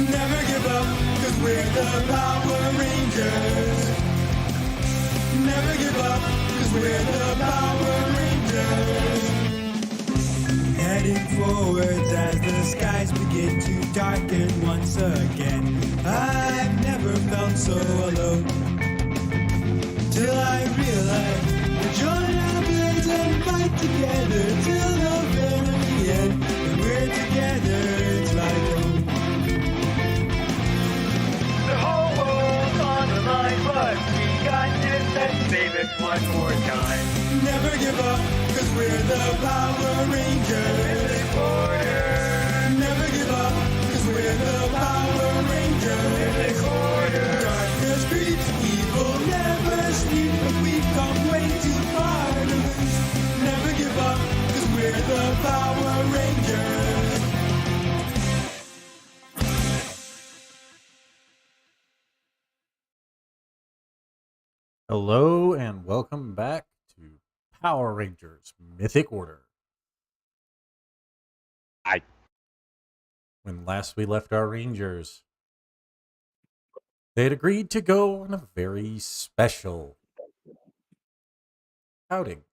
Never give up, cause we're the Power Rangers. Never give up, cause we're the Power Rangers. Heading forwards as the skies begin to darken once again. I've never felt so alone, till I realized we'll join our blades and fight together till the very end. When we're together, it's like home. The whole world's on the line, but we got this, let's save it one more time. Never give up, cause we're the Power Rangers. Never give up, cause we're the Power Rangers. Darkness creeps, evil never sleeps, but we've come way too far to lose. Never give up, cause we're the Power Rangers. Hello and welcome back to Power Rangers Mythic Order. When last we left our Rangers, they had agreed to go on a very special outing.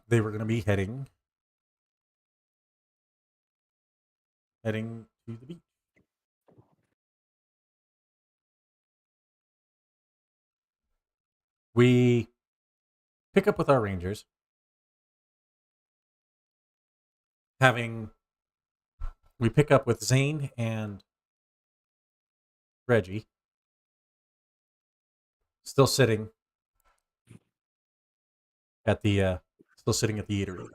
They were going to be heading to the beach. We pick up with our Rangers, we pick up with Zane and Reggie, still sitting at the eatery.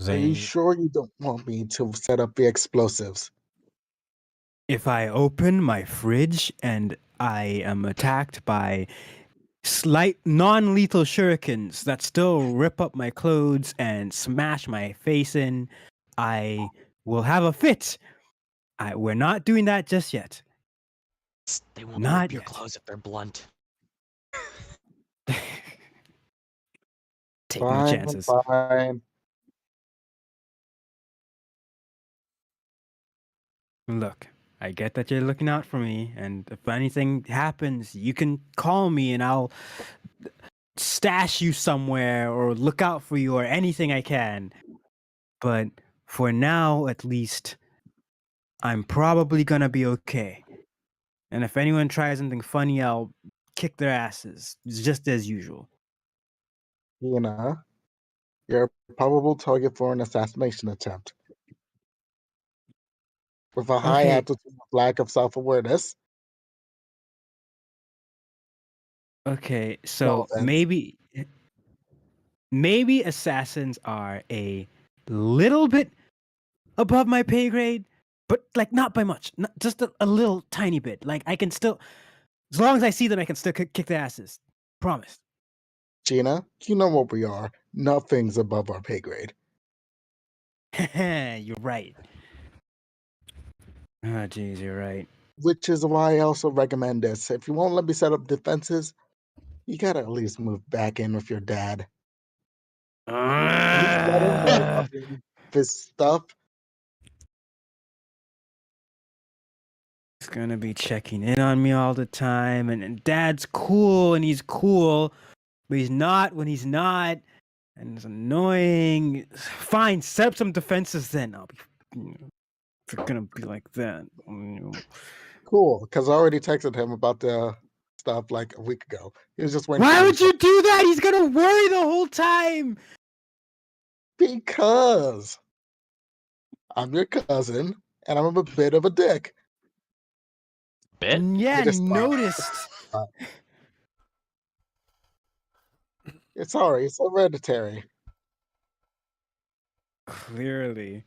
Are you sure you don't want me to set up the explosives? If I open my fridge and I am attacked by slight non-lethal shurikens that still rip up my clothes and smash my face in, I will have a fit. We're not doing that just yet. They won't Not rip your yet. clothes if they're blunt. Take no Fine, chances. fine. Look, I get that you're looking out for me, and if anything happens, you can call me and I'll stash you somewhere or look out for you or anything I can. But for now, at least, I'm probably gonna be okay. And if anyone tries anything funny, I'll kick their asses, just as usual. Tina, you're a probable target for an assassination attempt. With a high Okay. attitude of lack of self-awareness. Okay, No so offense. maybe assassins are a little bit above my pay grade, but like not by much, just a little tiny bit. Like I can still, as long as I see them, I can still kick their asses. Promise. Gina, you know what we are. Nothing's above our pay grade. You're right. Oh, geez, you're right. Which is why I also recommend this. If you won't let me set up defenses, you gotta at least move back in with your dad. Just let him know about this stuff. He's gonna be checking in on me all the time, and Dad's cool, and he's cool, but he's not when he's not, and it's annoying. Fine, set up some defenses then. I'll be. If you're gonna be like that. Cool, because I already texted him about the stuff like a week ago. He was just waiting. Why would you do that? He's gonna worry the whole time. Because I'm your cousin, and I'm a bit of a dick. Bit? Yeah, just noticed. It's sorry, it's hereditary. Clearly.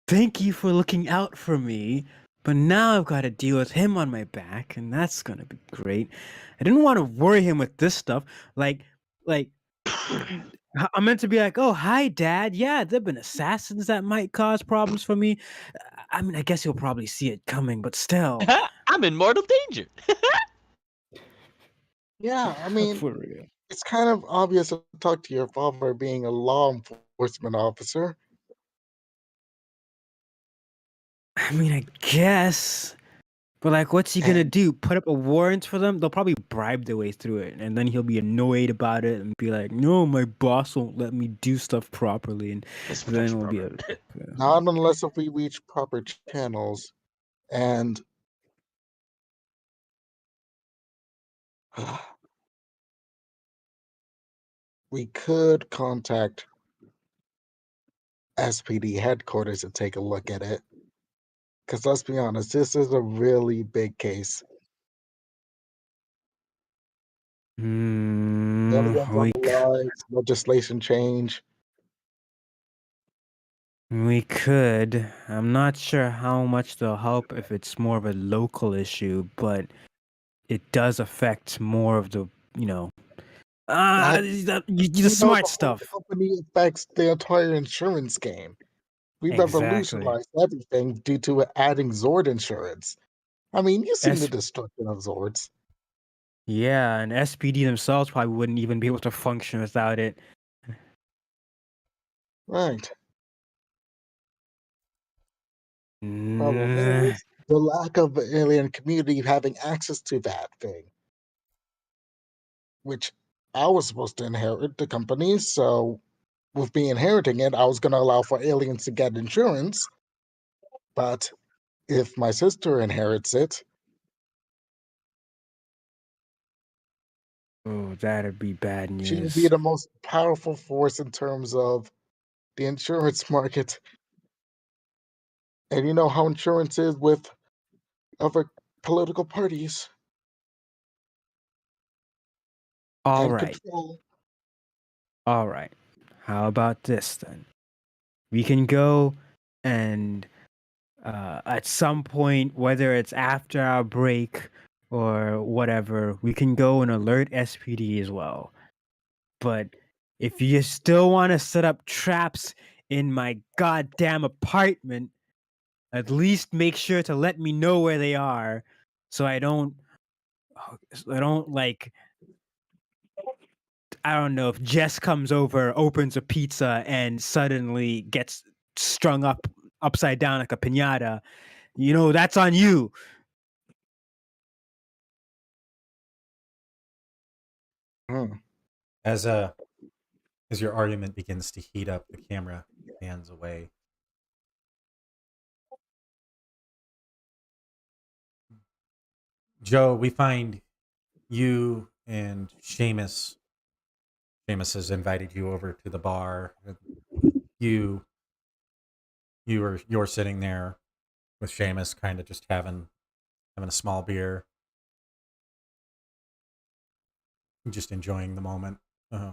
Thank you for looking out for me, but now I've got to deal with him on my back, and that's gonna be great. I didn't want to worry him with this stuff. Like, I'm meant to be like, oh, hi, Dad. Yeah, there've been assassins that might cause problems for me. I mean, I guess you'll probably see it coming, but still. I'm in mortal danger. Yeah, I mean, For real. it's kind of obvious to talk to your father being a law enforcement officer. I mean, I guess. But like, what's he gonna And do? Put up a warrant for them? They'll probably bribe their way through it, and then he'll be annoyed about it and be like, "No, my boss won't let me do stuff properly," and This then potential we'll be problem. not unless if we reach proper channels. And we could contact SPD headquarters and take a look at it. Because let's be honest, this is a really big case. Millions of we lives, legislation change. we could. I'm not sure how much they'll help if it's more of a local issue, but it does affect more of the, you know, That the you know, smart the whole stuff. company affects the entire insurance game. We Exactly. revolutionized everything due to adding Zord insurance. I mean, you've seen the S destruction of Zords. Yeah, and SPD themselves probably wouldn't even be able to function without it. Right. Problem Mm, is the lack of the alien community having access to that thing, which I was supposed to inherit the company, so with me inheriting it, I was going to allow for aliens to get insurance. But if my sister inherits it, oh, that'd be bad she will be news. the most powerful force in terms of the insurance market. And you know how insurance is with other political parties All and right, control. all right. How about this then? We can go and at some point, whether it's after our break or whatever, we can go and alert SPD as well. But if you still want to set up traps in my goddamn apartment, at least make sure to let me know where they are, so I don't like, I don't know, if Jess comes over, opens a pizza, and suddenly gets strung up upside down like a pinata. You know, that's on you. Hmm. As your argument begins to heat up, the camera pans away. Joe, we find you and Seamus. Seamus has invited you over to the bar. You you're sitting there with Seamus, kind of just having a small beer, just enjoying the moment.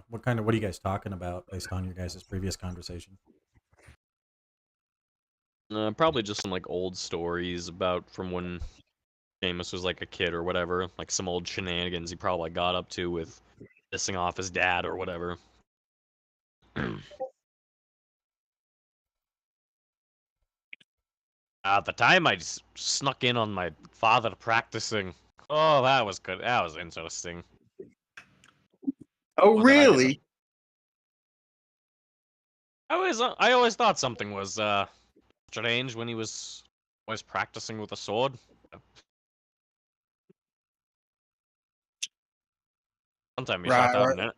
What are you guys talking about based on your guys' previous conversation? Probably just some like old stories about from when Jameis was like a kid or whatever, like some old shenanigans he probably got up to with pissing off his dad or whatever. At the time, I just snuck in on my father practicing. Oh, that was good. That was interesting. Oh, Well, then I guess really? I always thought something was strange when he was always practicing with a sword. One time he shot Right, out right.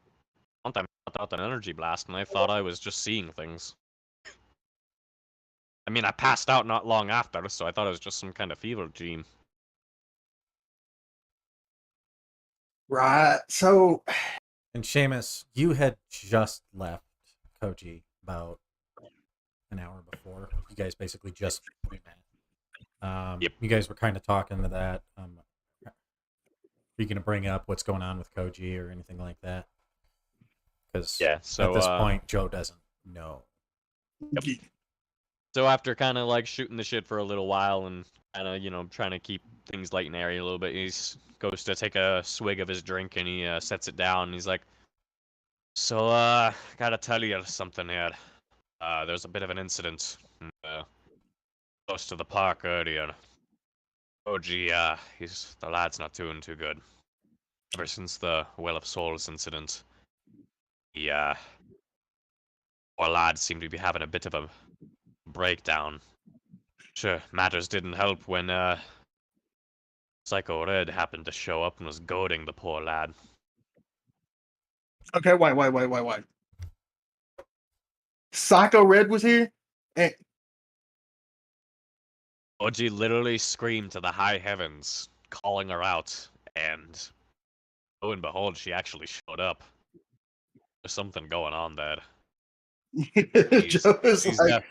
one time he shot out an energy blast, and I thought I was just seeing things. I mean, I passed out not long after, so I thought it was just some kind of fever dream. Right. So, And Seamus, you had just left Koji about an hour before. You guys basically just met. Yep. You guys were kind of talking to that. Are you going to bring up what's going on with Koji or anything like that? Because Yeah. at So this point, Joe doesn't know. Yep. So after kind of like shooting the shit for a little while and kind of trying to keep things light and airy a little bit, he goes to take a swig of his drink and he sets it down. And he's like, "So gotta tell you something here. There's a bit of an incident. close to the park earlier. Oh gee, the lad's not doing too good. Ever since the Well of Souls incident, the poor lad seemed to be having a bit of a breakdown. Sure, matters didn't help when Psycho Red happened to show up and was goading the poor lad. Okay, wait. Psycho Red was here, and Oji literally screamed to the high heavens, calling her out, and lo and behold, she actually showed up. There's something going on there. Joe is She's like,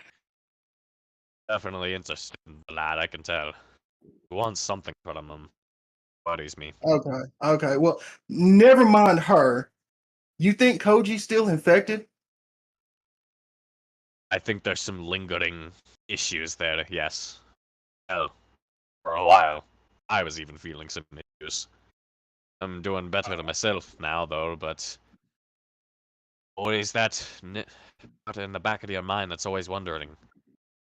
definitely interested in the lad, I can tell. He wants something from him. Worries me. okay. Well, never mind her. You think Koji's still infected? I think there's some lingering issues there, yes. Hell, for a while, I was even feeling some issues. I'm doing better to myself now, though, but always that out in the back of your mind that's always wondering,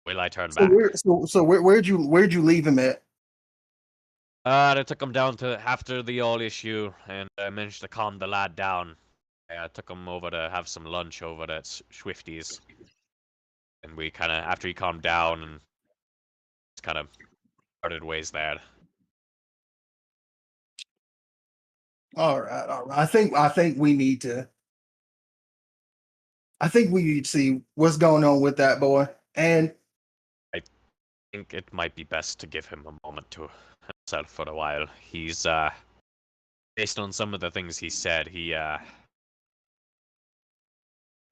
will I turn back? Where'd you leave him at? I took him down to after the all issue, and I managed to calm the lad down. I took him over to have some lunch over at Swifties, and we kind of, after he calmed down, and just kind of parted ways there. All right. I think we need to. I think we need to see what's going on with that boy. And I think it might be best to give him a moment to himself for a while. He's based on some of the things he said,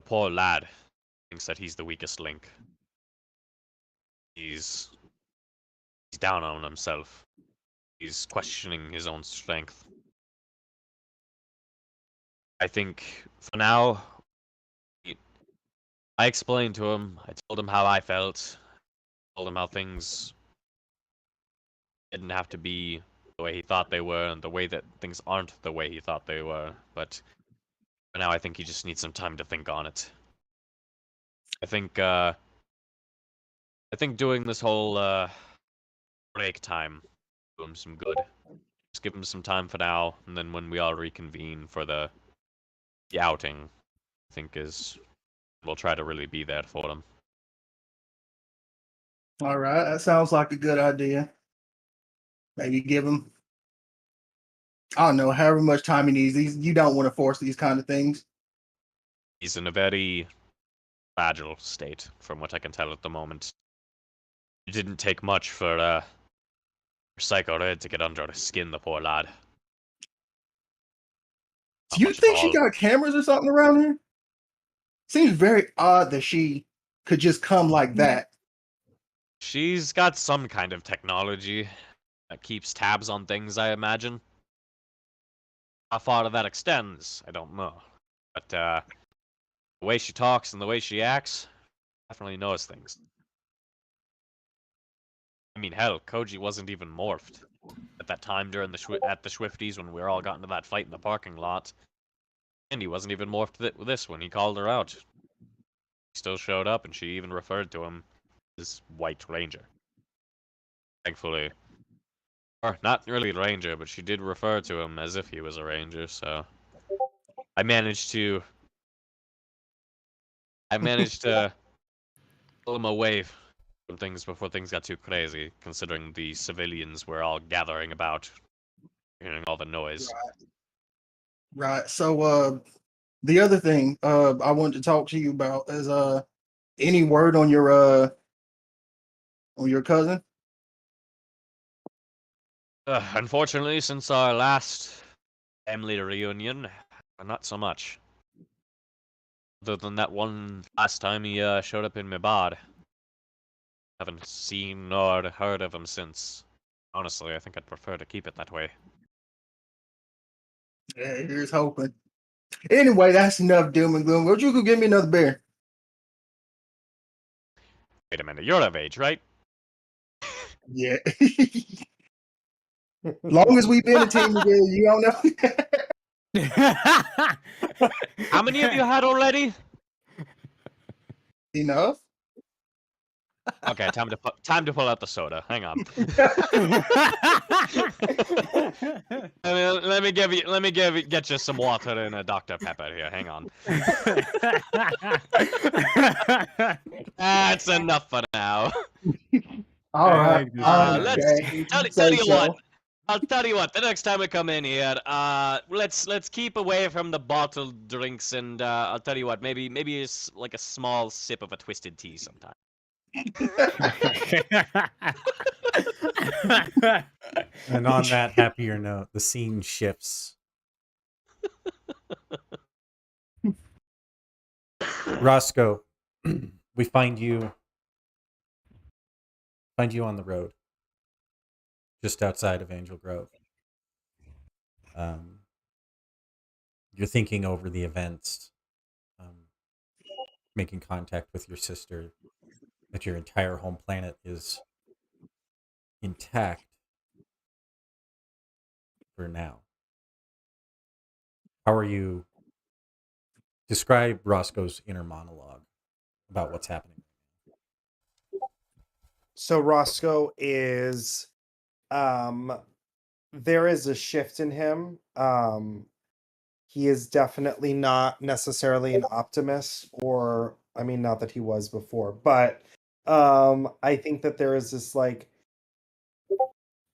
poor lad thinks that he's the weakest link. He's down on himself. He's questioning his own strength. I think for now, I explained to him. I told him how I felt. Told him how things didn't have to be the way he thought they were, and the way that things aren't the way he thought they were. But for now, I think he just needs some time to think on it. I think doing this whole break time do him some good. Just give him some time for now, and then when we all reconvene for the outing, I think we'll try to really be there for him. all right, that sounds like a good idea. Maybe give him, I don't know, however much time he needs. You don't want to force these kind of things. He's in a very fragile state, from what I can tell at the moment. It didn't take much for Psycho Red to get under his skin, the poor lad. Do you think she got cameras or something around here? Seems very odd that she could just come like that. She's got some kind of technology that keeps tabs on things, I imagine. How far that extends, I don't know. But the way she talks and the way she acts, definitely knows things. I mean, hell, Koji wasn't even morphed at that time during at the Swifties when we were all got into that fight in the parking lot. And he wasn't even morphed with this when he called her out. He still showed up, and she even referred to him as White Ranger. Thankfully, or not really Ranger, but she did refer to him as if he was a Ranger. So I managed to pull him away from things before things got too crazy, considering the civilians were all gathering about, hearing all the noise. Right. So the other thing I wanted to talk to you about is any word on your cousin? Unfortunately, since our last family reunion, not so much. Other than that one last time he showed up in my bar. Haven't seen nor heard of him since. Honestly, I think I'd prefer to keep it that way. Yeah, here's hoping. Anyway, that's enough doom and gloom. Would you go give me another beer? Wait a minute, you're of age, right? Yeah. Long as we've been a team together, you don't know. How many of you had already? Enough. Okay, time to pull out the soda. Hang on. Let me get you some water and a Dr. Pepper here. Hang on. That's enough for now. All right. Let's Okay. tell Say you what. so. I'll tell you what. The next time we come in here, let's keep away from the bottled drinks, and I'll tell you what. Maybe it's like a small sip of a twisted tea sometime. And on that happier note, the scene shifts. Roscoe, we find you on the road, just outside of Angel Grove. You're thinking over the events, making contact with your sister, that your entire home planet is intact for now. How are you? Describe Roscoe's inner monologue about what's happening. So Roscoe is there is a shift in him. He is definitely not necessarily an optimist, or I mean, not that he was before, but I think that there is this like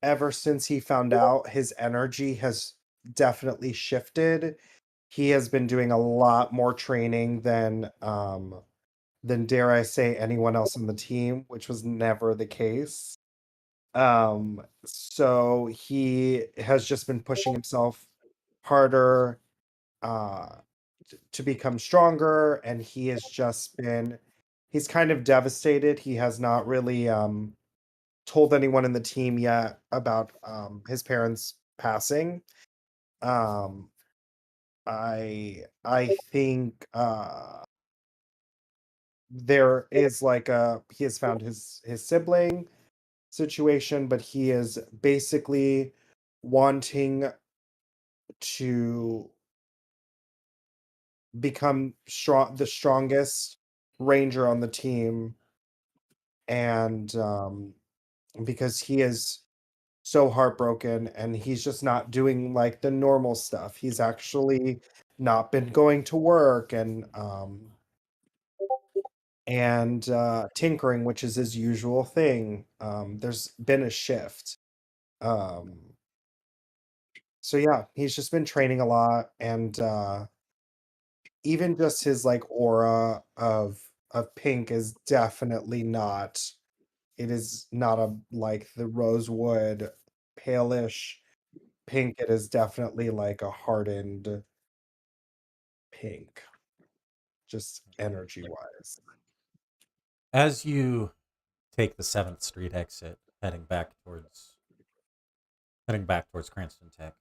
ever since he found out, his energy has definitely shifted. He has been doing a lot more training than dare I say anyone else on the team, which was never the case. So he has just been pushing himself harder uh to become stronger, and he has just been he's kind of devastated. He has not really told anyone in the team yet about his parents passing. Um I think there is like a he has found his sibling situation, but he is basically wanting to become the strongest ranger on the team, and because he is so heartbroken and he's just not doing like the normal stuff. He's actually not been going to work and tinkering, which is his usual thing. There's been a shift. Um, so yeah, he's just been training a lot, and even just his like aura of pink is definitely not. It is not a like the rosewood palish pink. It is definitely like a hardened pink, just energy wise. As you take the 7th Street exit, heading back towards Cranston Tech,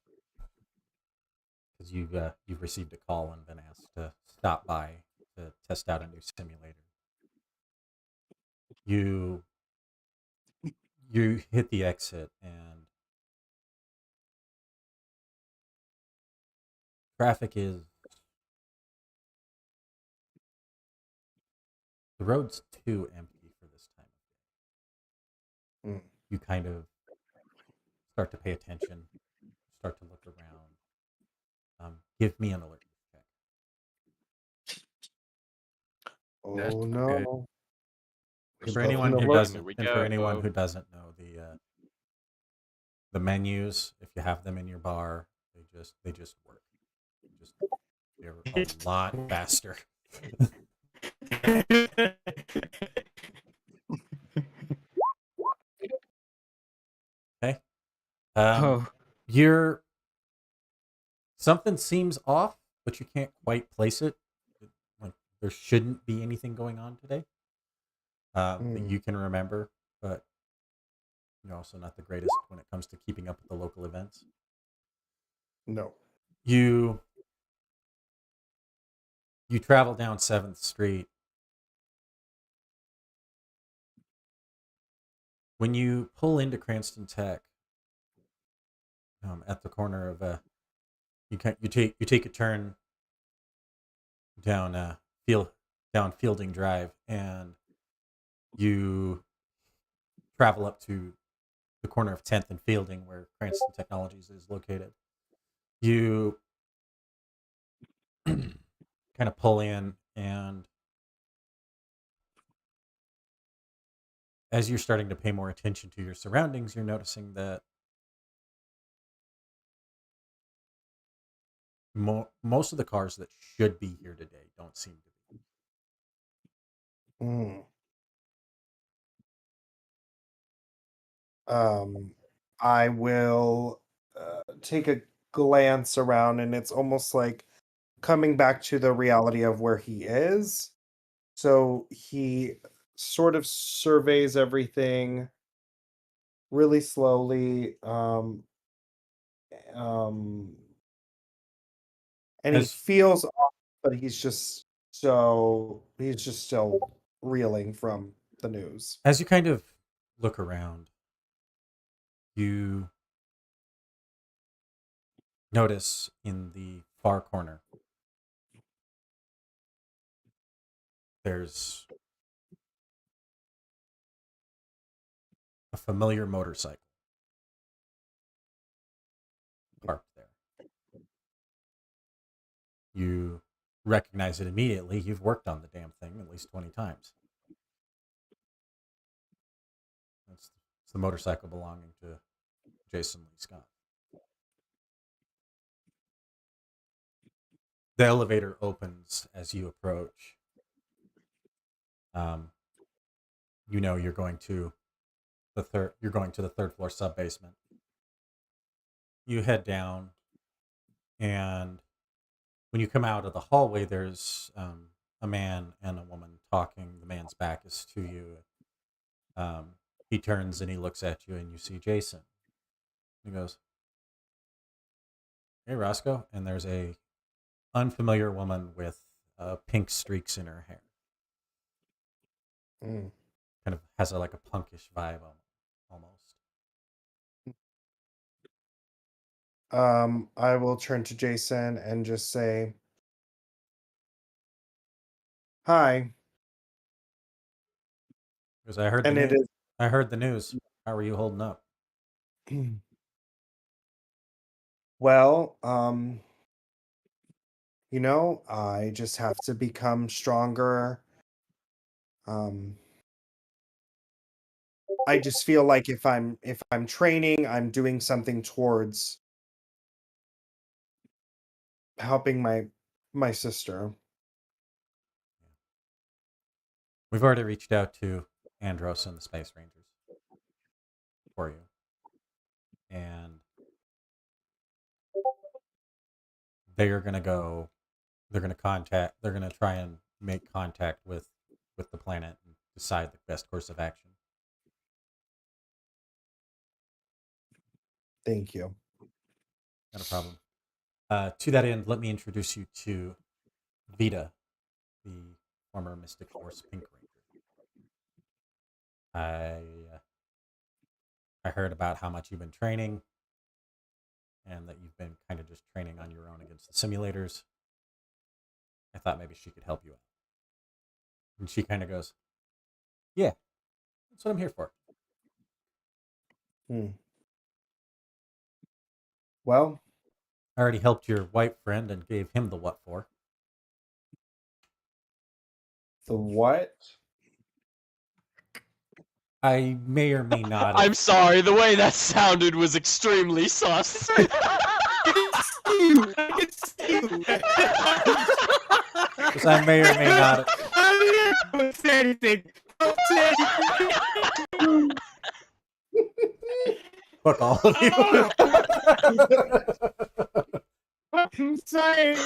because you've received a call and been asked to stop by to test out a new simulator. You hit the exit, and traffic is the road's too empty for this time of day. Mm. You kind of start to pay attention, start to look around. Give me an alert check. That's Oh not good. no. And We for love anyone an who alert. doesn't, Here we and for anyone go. who doesn't know, the menus, if you have them in your bar, they just work. They're a lot faster. Okay. Oh, You're something seems off, but you can't quite place it. Like there shouldn't be anything going on today that Mm, you can remember, but you're also not the greatest when it comes to keeping up with the local events. no. You travel down 7th Street. When you pull into Cranston Tech, at the corner of you take a turn down Fielding Drive, and You travel up to the corner of 10th and Fielding, where Cranston Technologies is located. You kind of pull in, and as you're starting to pay more attention to your surroundings, you're noticing that most of the cars that should be here today don't seem to be. Mm. I will take a glance around, and it's almost like coming back to the reality of where he is. So he sort of surveys everything really slowly. Um, and he As feels off, but he's just still reeling from the news. as you kind of look around, you notice in the far corner there's a familiar motorcycle parked there. You recognize it immediately. You've worked on the damn thing at least 20 times. It's the motorcycle belonging to Jason Lee Scott. The elevator opens as you approach. You know you're going to the third floor sub basement. You head down, and when you come out of the hallway, there's a man and a woman talking. The man's back is to you. He turns and he looks at you, and you see Jason. He goes, "Hey, Roscoe," and there's a unfamiliar woman with pink streaks in her hair. Mm. Kind of has like a punkish vibe almost. I will turn to Jason and just say, "Hi," Because I heard the and it news. I heard the news. How are you holding up? is well. I just have to become stronger. Um, I just feel like if I'm training, I'm doing something towards helping my sister. We've already reached out to Andros and the Space Rangers for you, and they are going to go. They're going to contact. They're going to try and make contact with the planet and decide the best course of action. Thank you. Not a problem. To that end, let me introduce you to Vita, the former Mystic Force Pink Ranger. I heard about how much you've been training, and that you've been kind of just training on your own against the simulators. I thought maybe she could help you out. And she kind of goes, "Yeah, that's what I'm here for." Hmm. Well, I already helped your white friend and gave him the what for. the what? I may or may not I'm have. sorry, the way that sounded was extremely sus. Because I may or may not have. Don't say anything. Don't say anything. Fuck all of you. I'm saying.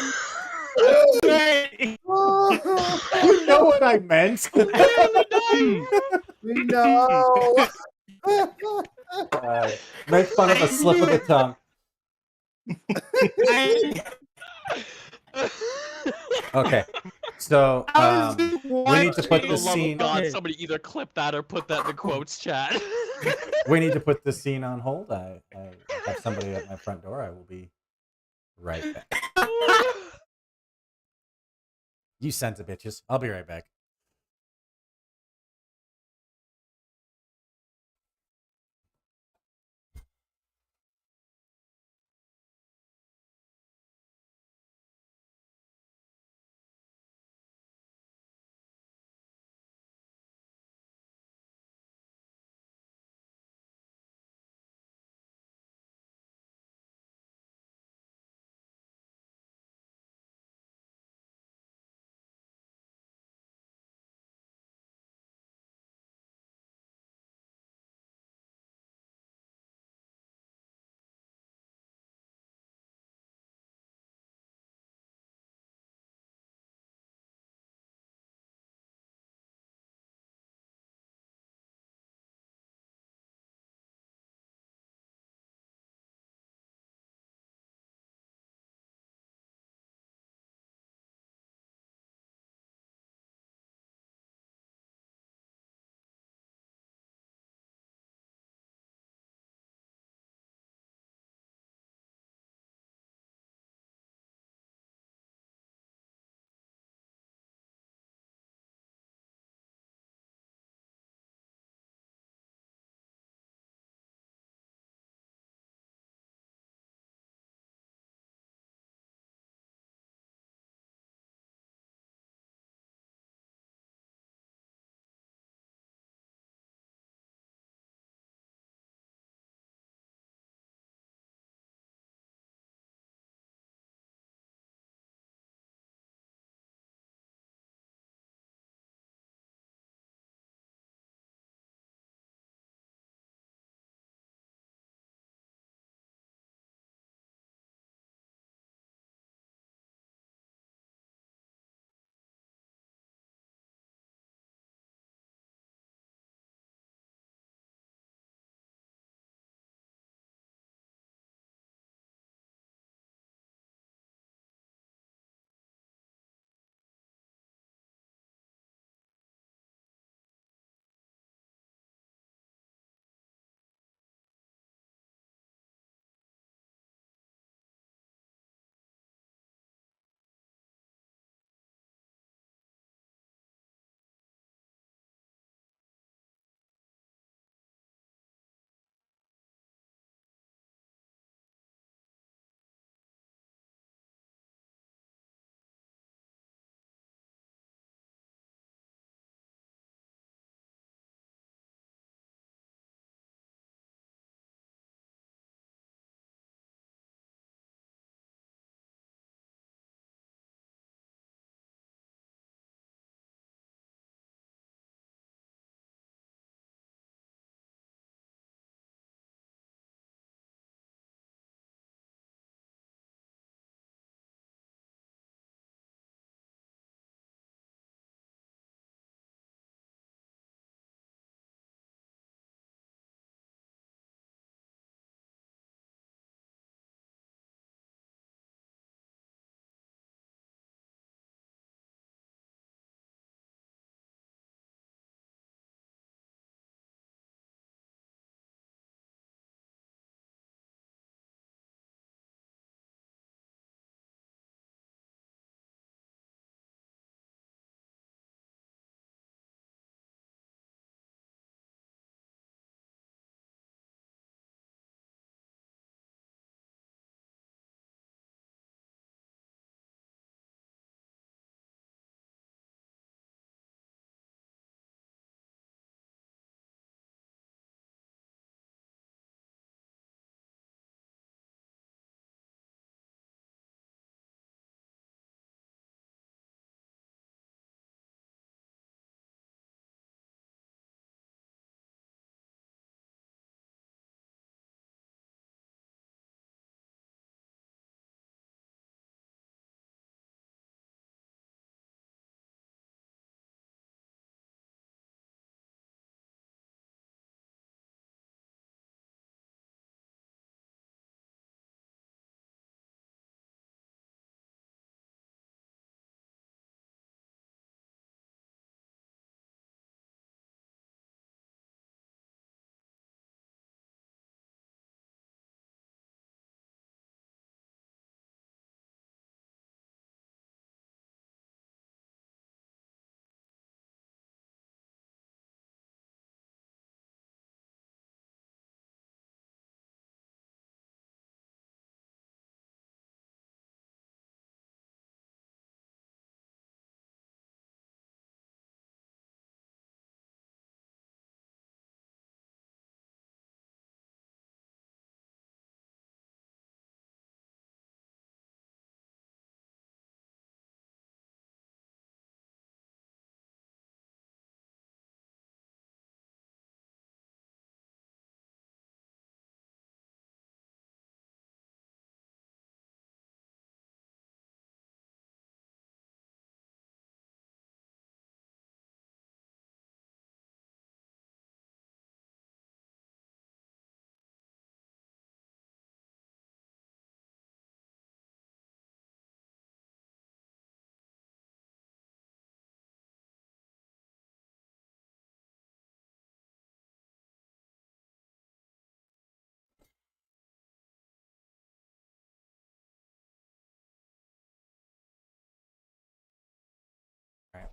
I'm saying. You know what I meant. No. Make fun of a slip of the tongue. Okay, so we need to put For the this love scene. of God, Okay. somebody either clip that or put that in the quotes chat. We need to put this scene on hold. I have somebody at my front door. I will be right back. You sons of bitches. I'll be right back.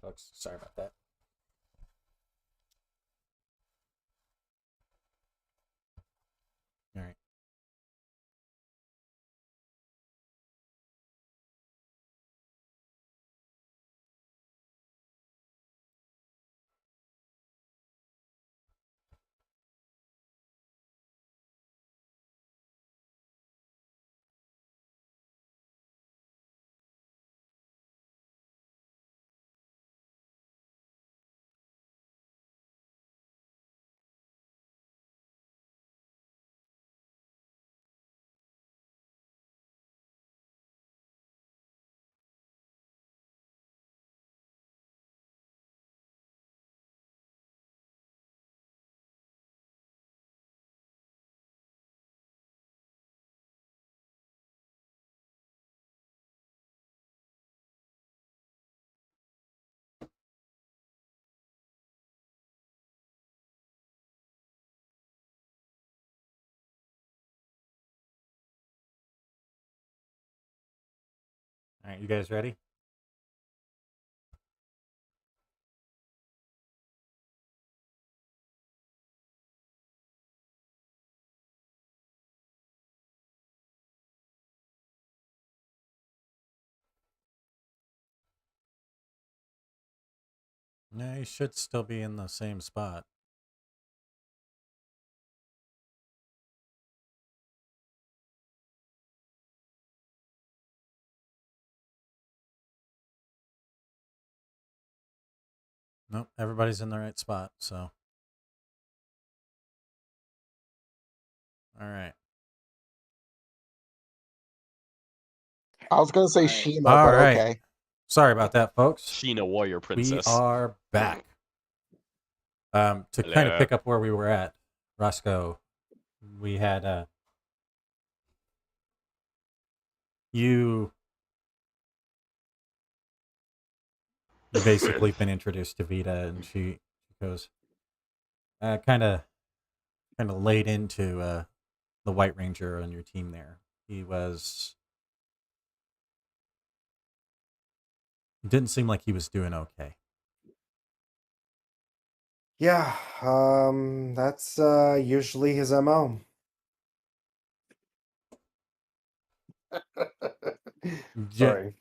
folks. Sorry about that. All right. All right, you guys ready? No, you should still be in the same spot. Nope, everybody's in the right spot, so. All right. I was gonna say Right. Sheena, All but right. okay. Sorry about that, folks. Sheena Warrior We Princess. are back. To kind of Hello. pick up where we were at, Roscoe, we had you basically been introduced to Vita, and she goes kind of laid into the White Ranger on your team there. He didn't seem like he was doing okay. Yeah, that's usually his MO. Sorry.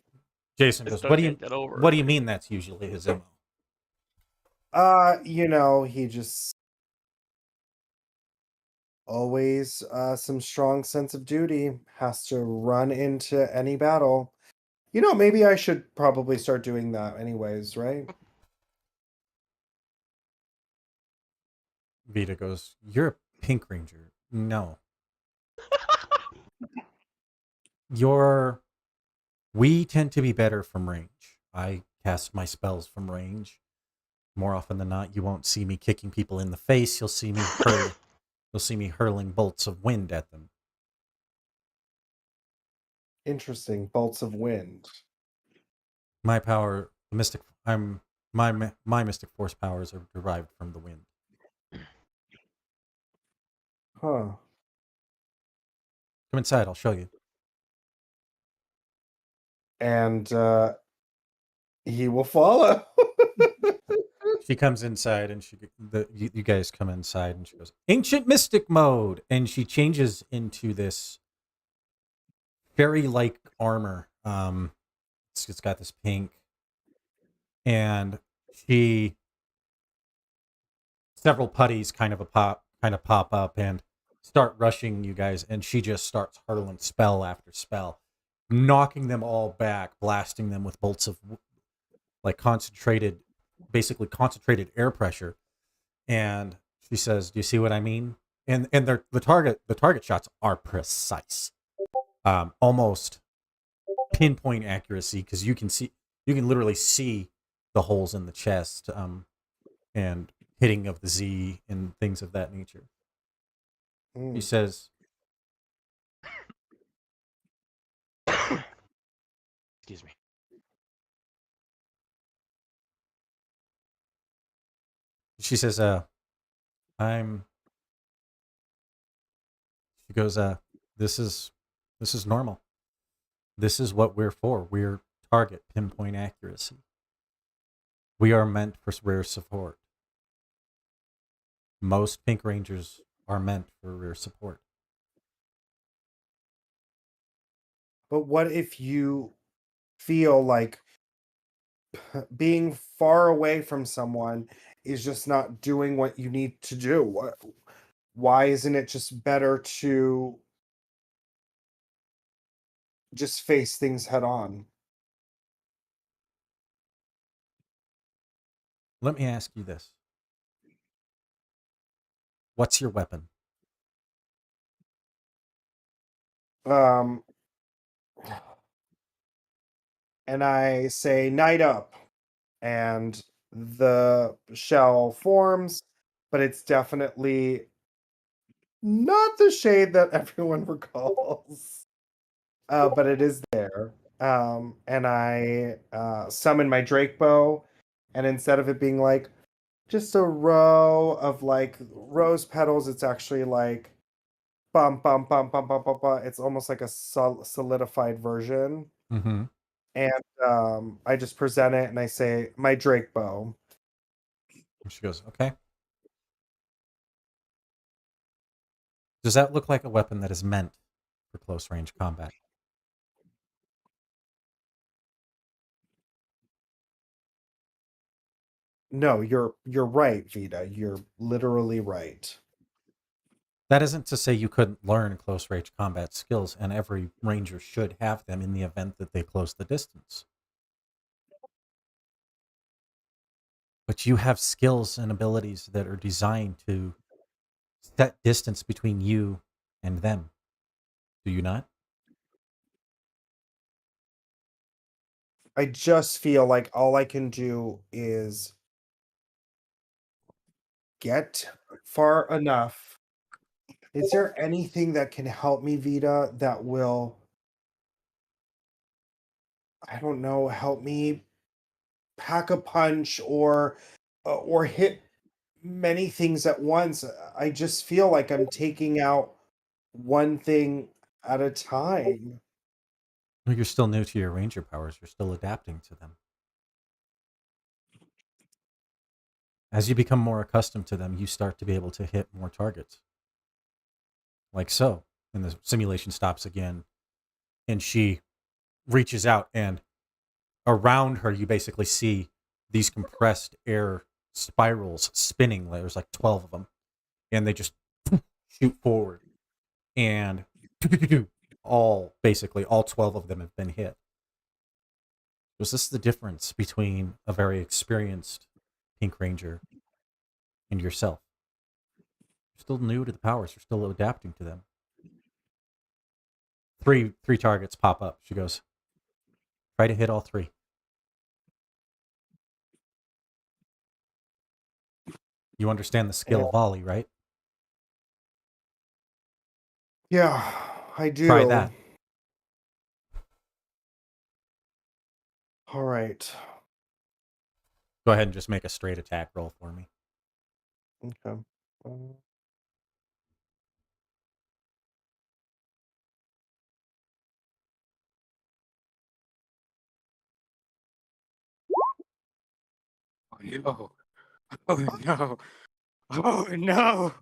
Jason I goes, still "What do can't get over what it. do you mean that's usually his MO?" He just always some strong sense of duty, has to run into any battle. Maybe I should probably start doing that anyways, right? Vita goes, "You're a Pink Ranger. No, we tend to be better from range. I cast my spells from range. More often than not, you won't see me kicking people in the face. You'll see me hurling bolts of wind at them. Interesting. Bolts of wind. My power, the mystic, I'm my mystic force powers are derived from the wind. Huh. Come inside. I'll show you." And he will follow. She comes inside, and you guys come inside, and she goes, "Ancient mystic mode," and she changes into this fairy-like armor. It's got this pink, and she several putties kind of pop up and start rushing you guys, and she just starts hurling spell after spell, knocking them all back, blasting them with bolts of like basically concentrated air pressure. And she says, "Do you see what I mean?" And the target shots are precise, almost pinpoint accuracy, because you can literally see the holes in the chest, and hitting of the Z and things of that nature. He says, Excuse me. she says, I'm, she goes, this is normal. This is what we're for. We're target pinpoint accuracy. We are meant for rear support. Most Pink Rangers are meant for rear support. But what if you feel like being far away from someone is just not doing what you need to do? Why isn't it just better to just face things head on? Let me ask you this. What's your weapon? Um, and I say, "Night up," and the shell forms, but it's definitely not the shade that everyone recalls. But it is there. And I summon my Drake bow, and instead of it being like just a row of like rose petals, it's actually like bum bum bum bum bum bum bum. It's almost like a solidified version. Mm-hmm. And I just present it and I say, "My Drake bow." She goes, okay. Does that look like a weapon that is meant for close range combat? No, you're right, Vita. You're literally right. That isn't to say you couldn't learn close range combat skills, and every ranger should have them in the event that they close the distance. But you have skills and abilities that are designed to set distance between you and them. Do you not? I just feel like all I can do is get far enough. Is there anything that can help me, Vita, that will, I don't know, help me pack a punch or hit many things at once? I just feel like I'm taking out one thing at a time. Well, you're still new to your ranger powers. You're still adapting to them. As you become more accustomed to them, you start to be able to hit more targets. Like so. And the simulation stops again, and she reaches out, and around her, you basically see these compressed air spirals spinning. There's like 12 of them, and they just shoot forward. And all 12 of them have been hit. Was this the difference between a very experienced Pink Ranger and yourself? You're still new to the powers. You're still adapting to them. Three targets pop up. She goes, try to hit all three. You understand the skill Yeah. of volley, right? Yeah, I do. Try that. All right. Go ahead and just make a straight attack roll for me. Okay. Oh no. Oh no. Oh no.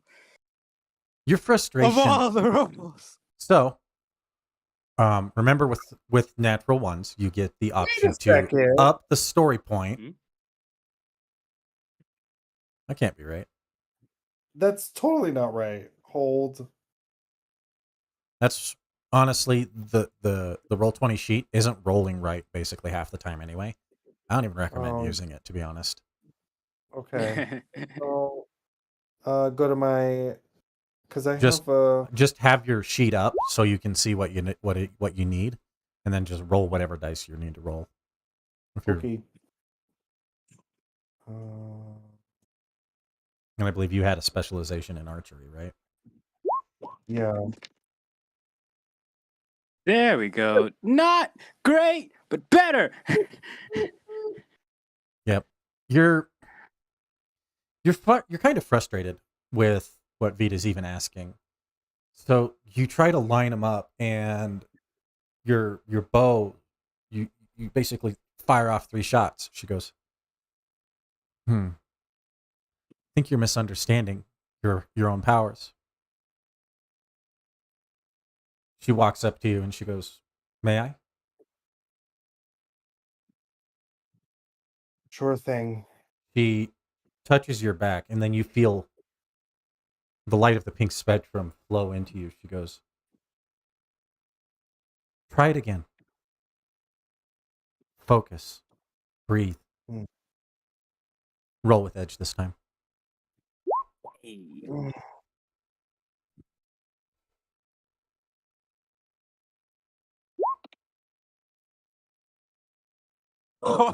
Your Of frustration. all the rolls. So, remember with natural ones, you get the option to second. up the story point. Hmm? That can't be right. That's totally not right. Hold. That's honestly the Roll20 sheet isn't rolling right basically half the time anyway. I don't even recommend using it, to be honest. Okay. So, go to my, because I Just have a. just have your sheet up so you can see what you need, and then just roll whatever dice you need to roll. If you're, Okay. and I believe you had a specialization in archery, right? Yeah. There we go. Not great, but better. Yep. You're kind of frustrated with what Vita's even asking. So you try to line them up, and your bow, you basically fire off 3 shots. She goes, I think you're misunderstanding your own powers. She walks up to you and she goes, "May I?" Sure thing. She touches your back, and then you feel the light of the pink spectrum flow into you. She goes, "Try it again. Focus. Breathe. Mm. Roll with edge this time." Mm.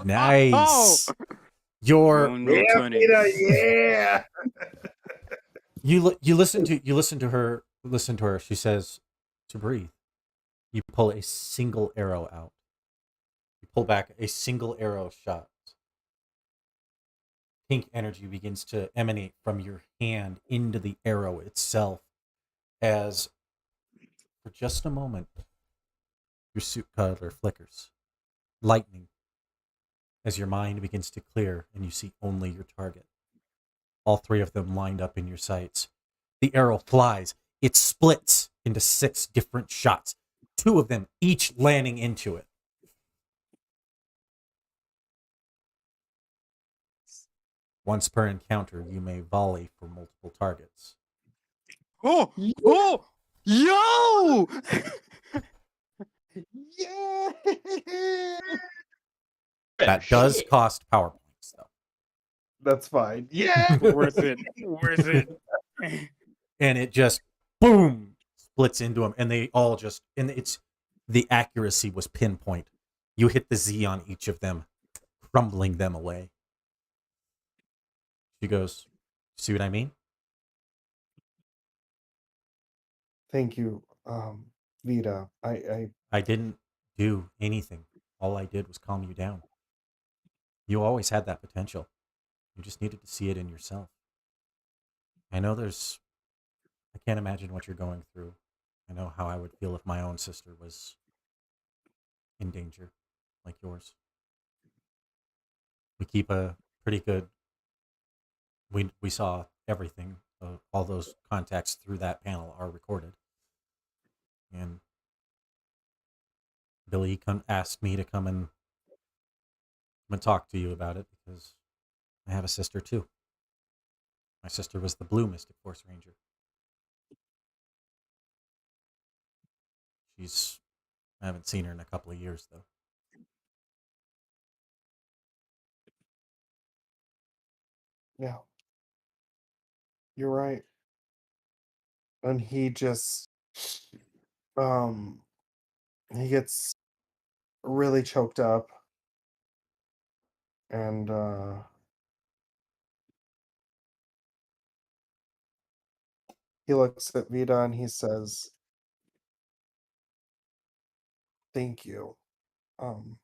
Nice. Your No Yeah, 20s. Peter, yeah. you listen to her. She says to breathe. You pull a single arrow out. You pull back a single arrow shot. Pink energy begins to emanate from your hand into the arrow itself as for just a moment your suit color flickers. Lightning as your mind begins to clear and you see only your target. All three of them lined up in your sights. The arrow flies. It splits into 6 different shots, 2 of them each landing into it. Once per encounter, you may volley for multiple targets. Oh! Oh! Yo! Yeah. That does cost power points, though. That's fine. Yeah. Worth it. Worth it. And it just, boom, splits into them. And they all just, and it's, the accuracy was pinpoint. You hit the Z on each of them, crumbling them away. She goes, "See what I mean?" Thank you, Vita. I didn't do anything. All I did was calm you down. You always had that potential. You just needed to see it in yourself. I know I can't imagine what you're going through. I know how I would feel if my own sister was in danger, like yours. We keep a pretty good, we saw everything. All those contacts through that panel are recorded. And Billy asked me to come and talk to you about it because I have a sister too. My sister was the blue Mystic Force Ranger. I haven't seen her in a couple of years though. Yeah, you're right. And he just, um, he gets really choked up, and he looks at Vita and he says, "Thank you. Um,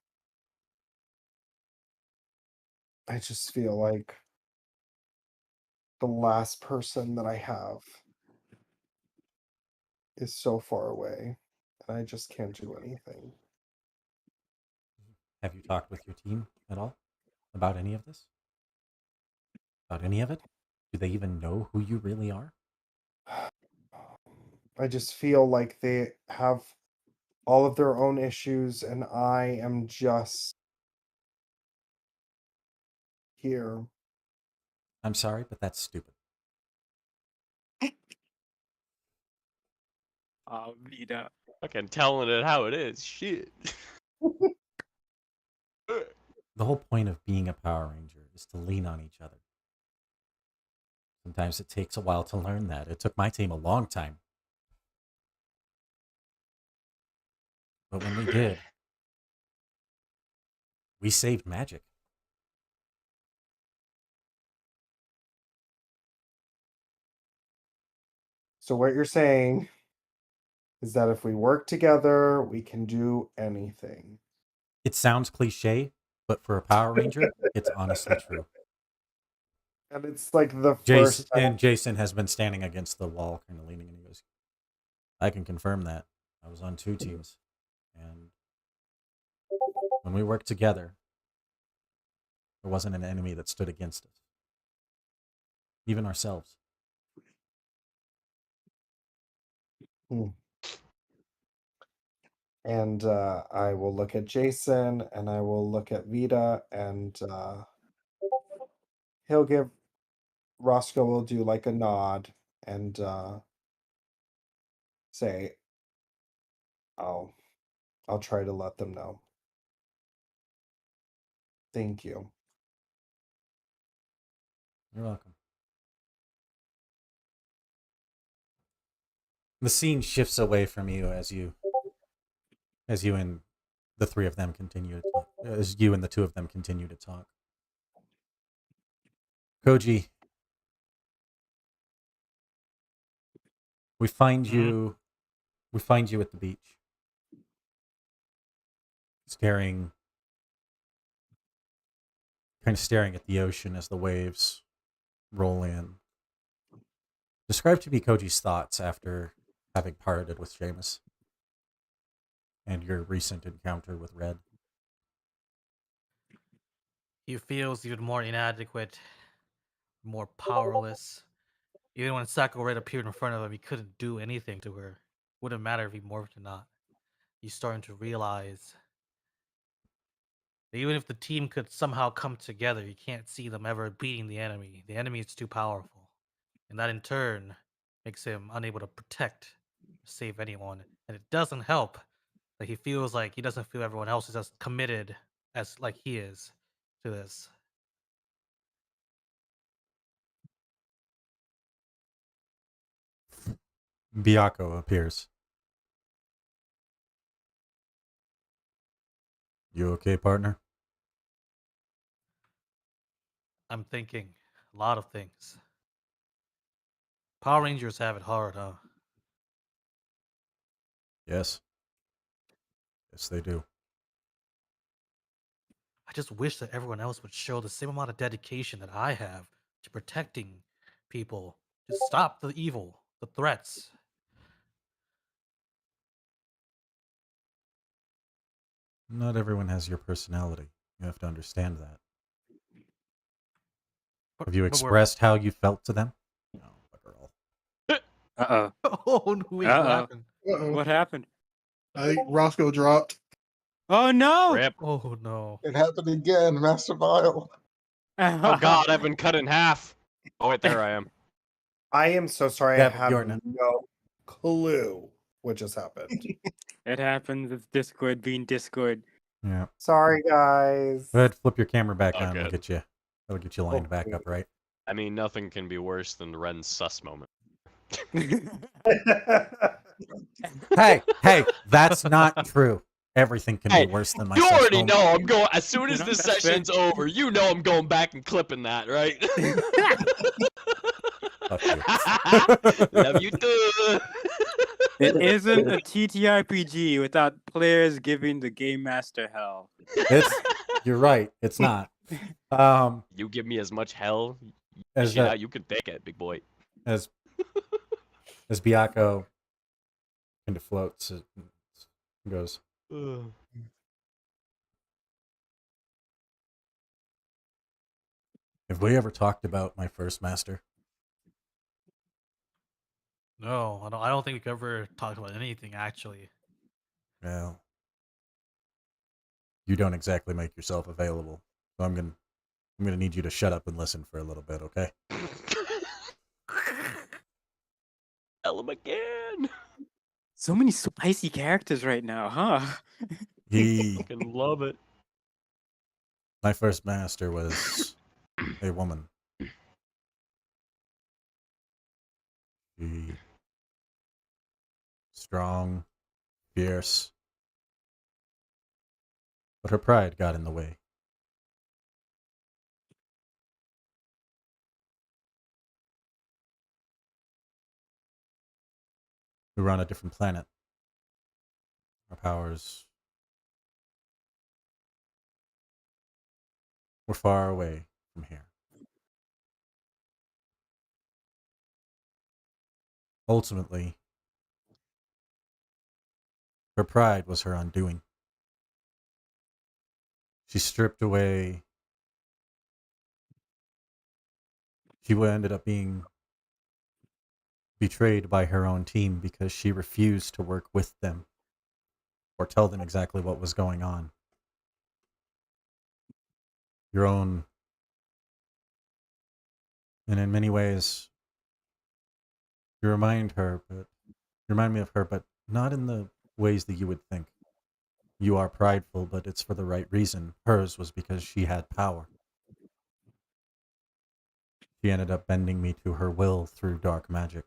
I just feel like the last person that I have is so far away, and I just can't do anything." Have you talked with your team at all about any of this? About any of it? Do they even know who you really are? I just feel like they have all of their own issues, and I am just here. I'm sorry, but that's stupid. Vita. Fucking telling it how it is. Shit. The whole point of being a Power Ranger is to lean on each other. Sometimes it takes a while to learn that. It took my team a long time. But when we did, we saved magic. So what you're saying is that if we work together, we can do anything. It sounds cliche, but for a Power Ranger, it's honestly true. And it's like the first time. Jason has been standing against the wall, kind of leaning, and he goes, "I can confirm that. I was on 2 teams. And when we work together, There wasn't an enemy that stood against us. Even ourselves. And I will look at Jason and I will look at Vita, and he'll give Roscoe will do like a nod and say, I'll try to let them know. Thank you. You're welcome. The scene shifts away from you as you and the three of them continue to talk. As you and the two of them continue to talk. Koji, we find you at the beach. Kind of staring at the ocean as the waves roll in. Describe to me Koji's thoughts after having parted with Seamus and your recent encounter with Red. He feels even more inadequate, more powerless. Even when Sako Red appeared in front of him, he couldn't do anything to her. Wouldn't matter if he morphed or not. He's starting to realize that even if the team could somehow come together, you can't see them ever beating the enemy. The enemy is too powerful. And that in turn makes him unable to protect, save anyone. And it doesn't help that he feels like he doesn't feel everyone else is as committed as like he is to this. Byakko appears. You okay, partner? I'm thinking a lot of things. Power Rangers have it hard, huh? Yes. Yes, they do. I just wish that everyone else would show the same amount of dedication that I have to protecting people, to stop the evil, the threats. Not everyone has your personality. You have to understand that. Have you But we're- expressed how you felt to them? No, the girl. Uh-oh. Oh, no, wait, what Uh-oh. happened? Uh-oh. What happened? I think Roscoe dropped. Oh, no! Rip. Oh, no. It happened again, Master Vile. Oh God, I've been cut in half. Oh wait, there I am. I am so sorry. Yeah, I but have you're not. no clue what just happened. It happens. It's Discord being Discord. Yeah. Sorry, guys. Go ahead, flip your camera back Oh, on. good. That'll get you lined back Okay. up, right? I mean, nothing can be worse than Ren's sus moment. Hey, that's not true. Everything can Hey, be worse than my You sus already moment. know I'm going. As soon as No, this that's fair. session's over, you know I'm going back and clipping that, right? Fuck you. Love you too. It isn't a TTRPG without players giving the game master hell. You're right. It's not. You give me as much hell As shit that- out, you can take it, big boy. as Byakko kind of floats and goes, have we ever talked about my first master? No, I don't think we could ever talk about anything, actually. Well, you don't exactly make yourself available. So I'm gonna need you to shut up and listen for a little bit, okay? Tell him again. So many spicy characters right now, huh? He Fucking love it. My first master was a woman. She strong, fierce, but her pride got in the way. We were on a different planet. Our powers were far away from here. Ultimately, her pride was her undoing. She stripped away She ended up being betrayed by her own team because she refused to work with them or tell them exactly what was going on. Your own, and in many ways, you remind me of her, but not in the ways that you would think. You are prideful, but it's for the right reason. Hers was because she had power. She ended up bending me to her will through dark magic,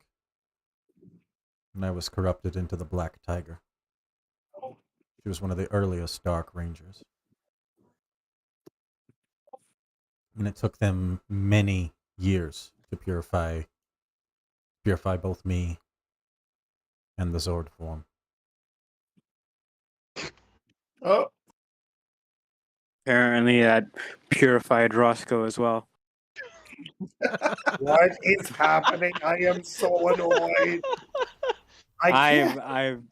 and I was corrupted into the Black Tiger. She was one of the earliest Dark Rangers. And it took them many years to purify both me and the Zord form. Oh, Apparently, that purified Roscoe as well. What is happening? I am so annoyed. I can't.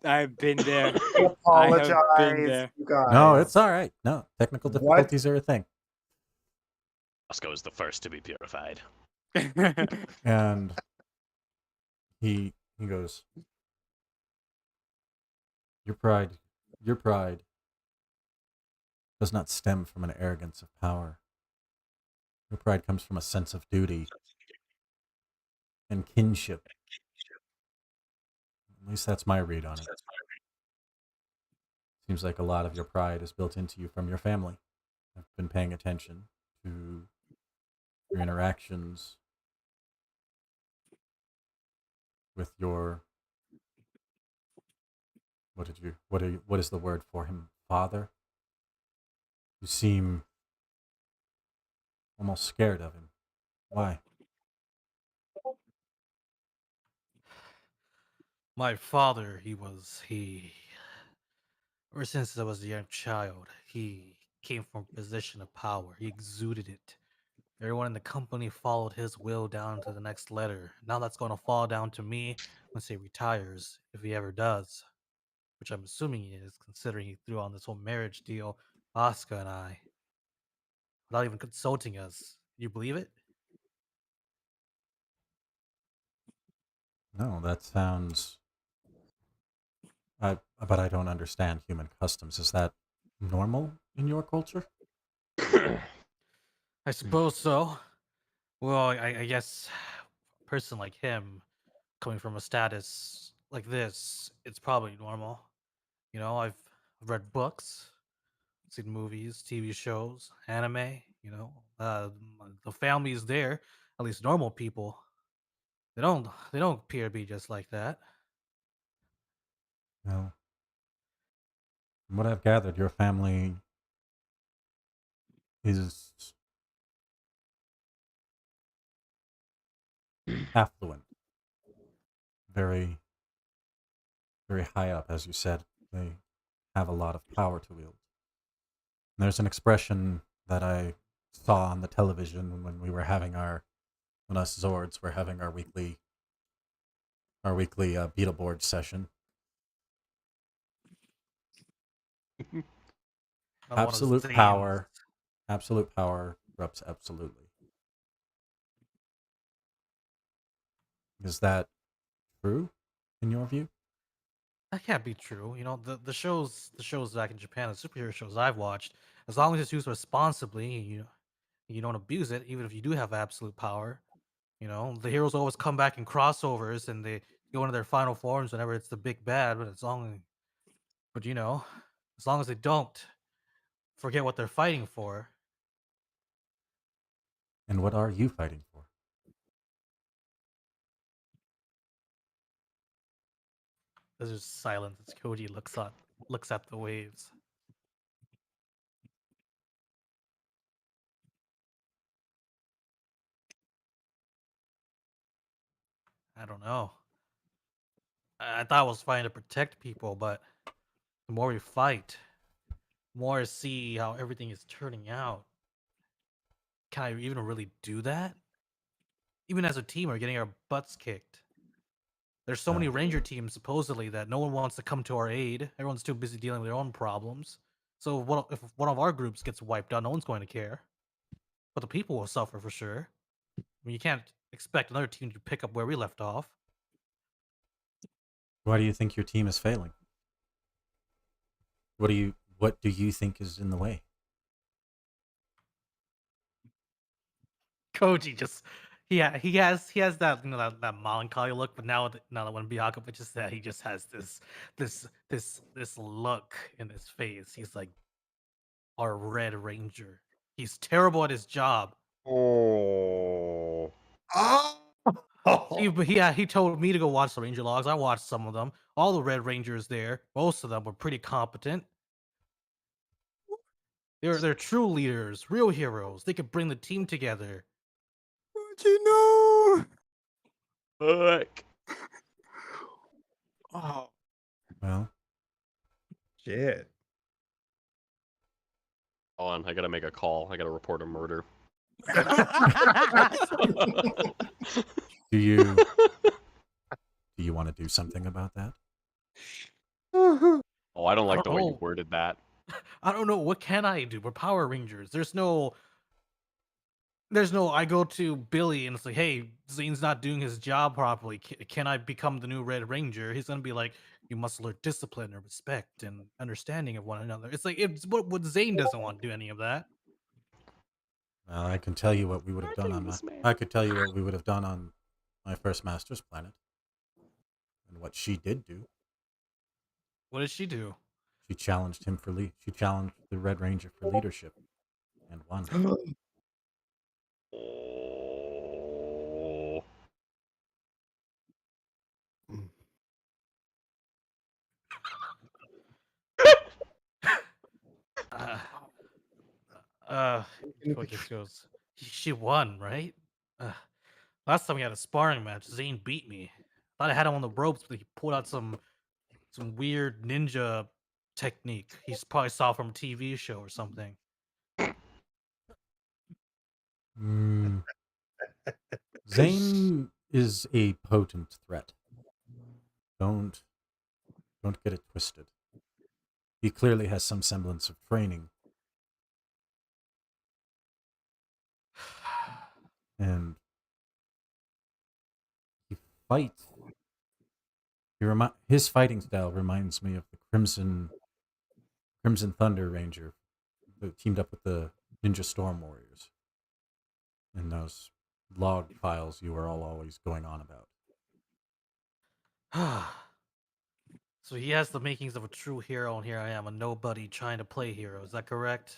I've been there. I I have been apologize, there. you guys. No, it's all right. No, technical What? difficulties are a thing. Roscoe is the first to be purified. And he goes, your pride does not stem from an arrogance of power. Your pride comes from a sense of duty and kinship. At least that's my read on it. Seems like a lot of your pride is built into you from your family. I've been paying attention to your interactions with your what is the word for him? Father? You seem almost scared of him. Why? My father, ever since I was a young child, he came from a position of power. He exuded it. Everyone in the company followed his will down to the next letter. Now that's going to fall down to me once he retires, if he ever does. Which I'm assuming he is, considering he threw on this whole marriage deal, Oscar and I, without even consulting us. You believe it? No, that sounds. But I don't understand human customs. Is that normal in your culture? I suppose so. Well, I guess a person like him, coming from a status like this, it's probably normal. You know, I've read books, seen movies, TV shows, anime. The family is there. At least normal people. They don't appear to be just like that. No. From what I've gathered, your family is affluent, very, very high up, as you said. They have a lot of power to wield. And there's an expression that I saw on the television when we were having when us Zords were having our weekly Beetleborg session. I want to Absolute power, absolute power corrupts absolutely. Is that true in your view? That can't be true. The shows back in Japan, the superhero shows I've watched, as long as it's used responsibly, you don't abuse it, even if you do have absolute power. The heroes always come back in crossovers and they go into their final forms whenever it's the big bad, but as long as they don't forget what they're fighting for. And what are you fighting for? There's just silence as Cody looks at the waves. I don't know. I thought I was fighting to protect people, but the more we fight, the more I see how everything is turning out. Can I even really do that? Even as a team, we're getting our butts kicked. There's so many No. ranger teams supposedly that no one wants to come to our aid. Everyone's too busy dealing with their own problems. So if one of our groups gets wiped out, no one's going to care. But the people will suffer for sure. mean, you can't expect another team to pick up where we left off. Why do you think your team is failing? What do you think is in the way? Koji just he has that that melancholy look, but now that when Byakuya just said, he just has this look in his face. He's like our Red Ranger. He's terrible at his job. Oh. He told me to go watch the Ranger logs. I watched some of them. All the Red Rangers there, most of them were pretty competent. They're true leaders, real heroes. They could bring the team together. You know. Fuck. Oh Well, shit. Hold on, I gotta make a call. I gotta report a murder. do you want to do something about that? Oh, I don't I like don't the way you know. worded that. I don't know. What can I do? We're Power Rangers. There's no I go to Billy and it's like, hey, Zane's not doing his job properly. Can I become the new Red Ranger? He's gonna be like, you must learn discipline and respect and understanding of one another. It's like it's what Zane doesn't want to do any of that. Well, I can tell you what we would have done on my. I could tell you what we would have done on my first Master's planet, and what she did do. What did she do? She challenged him for lead. She challenged the Red Ranger for leadership, and won. Oh. What just goes? She won, right? Last time we had a sparring match, Zane beat me. Thought I had him on the ropes, but he pulled out some weird ninja technique. He's probably saw from a TV show or something. Zane is a potent threat. Don't get it twisted. He clearly has some semblance of training. And he fights. His fighting style reminds me of the Crimson Thunder Ranger that teamed up with the Ninja Storm Warriors in those log files you were all always going on about. So he has the makings of a true hero, and here I am, a nobody trying to play hero. Is that correct?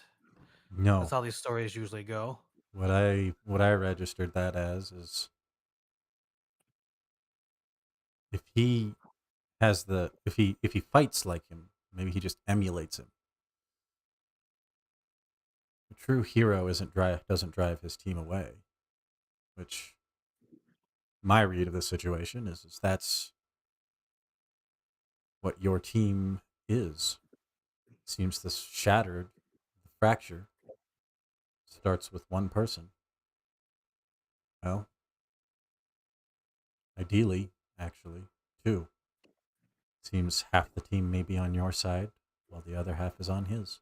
No, That's how these stories usually go. what I registered that as is if he has the if he fights like him, maybe he just emulates him. A true hero doesn't drive his team away, which my read of the situation is that's what your team is. It seems this shattered, the fracture starts with one person. Well, ideally, actually, two. Seems half the team may be on your side, while the other half is on his.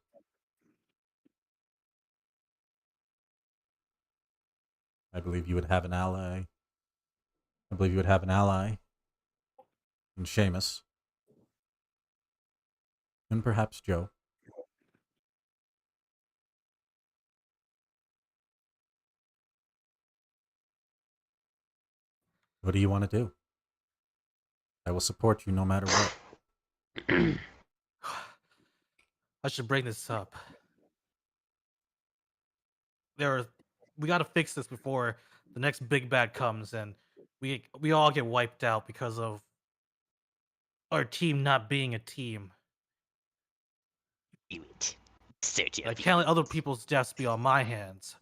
I believe you would have an ally. I believe you would have an ally in Seamus. And perhaps Joe. What do you want to do? I will support you no matter what. I should bring this up. We got to fix this before the next big bad comes, and we all get wiped out because of our team not being a team. I can't let other people's deaths be on my hands.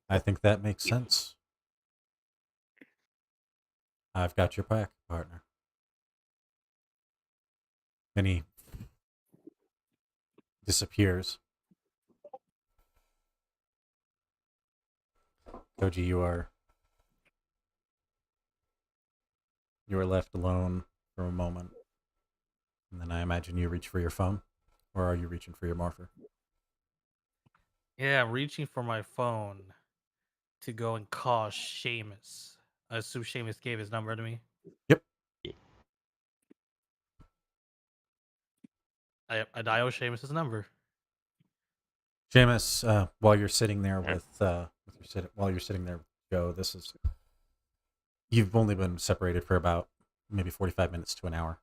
I think that makes sense. I've got your back, partner. Then he disappears. Koji, you are left alone for a moment. And then I imagine you reach for your phone. Or are you reaching for your morpher? Yeah, I'm reaching for my phone to go and call Seamus. I assume Seamus gave his number to me. Yep. I dial Seamus's number. Seamus, while you're sitting there while you're sitting there, Joe, you've only been separated for about maybe 45 minutes to an hour.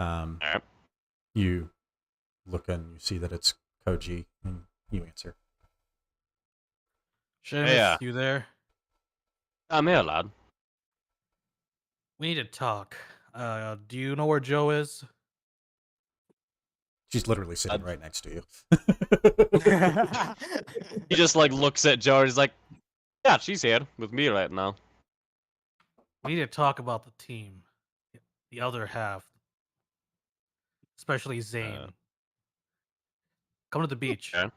Alright. You look and you see that it's Koji, and you answer. Seamus, Yeah. you there? I'm here, lad. We need to talk. Do you know where Joe is? She's literally sitting right next to you. He just like looks at Joe and he's like, yeah, she's here with me right now. We need to talk about the team, the other half, especially Zane. Come to the beach. Okay.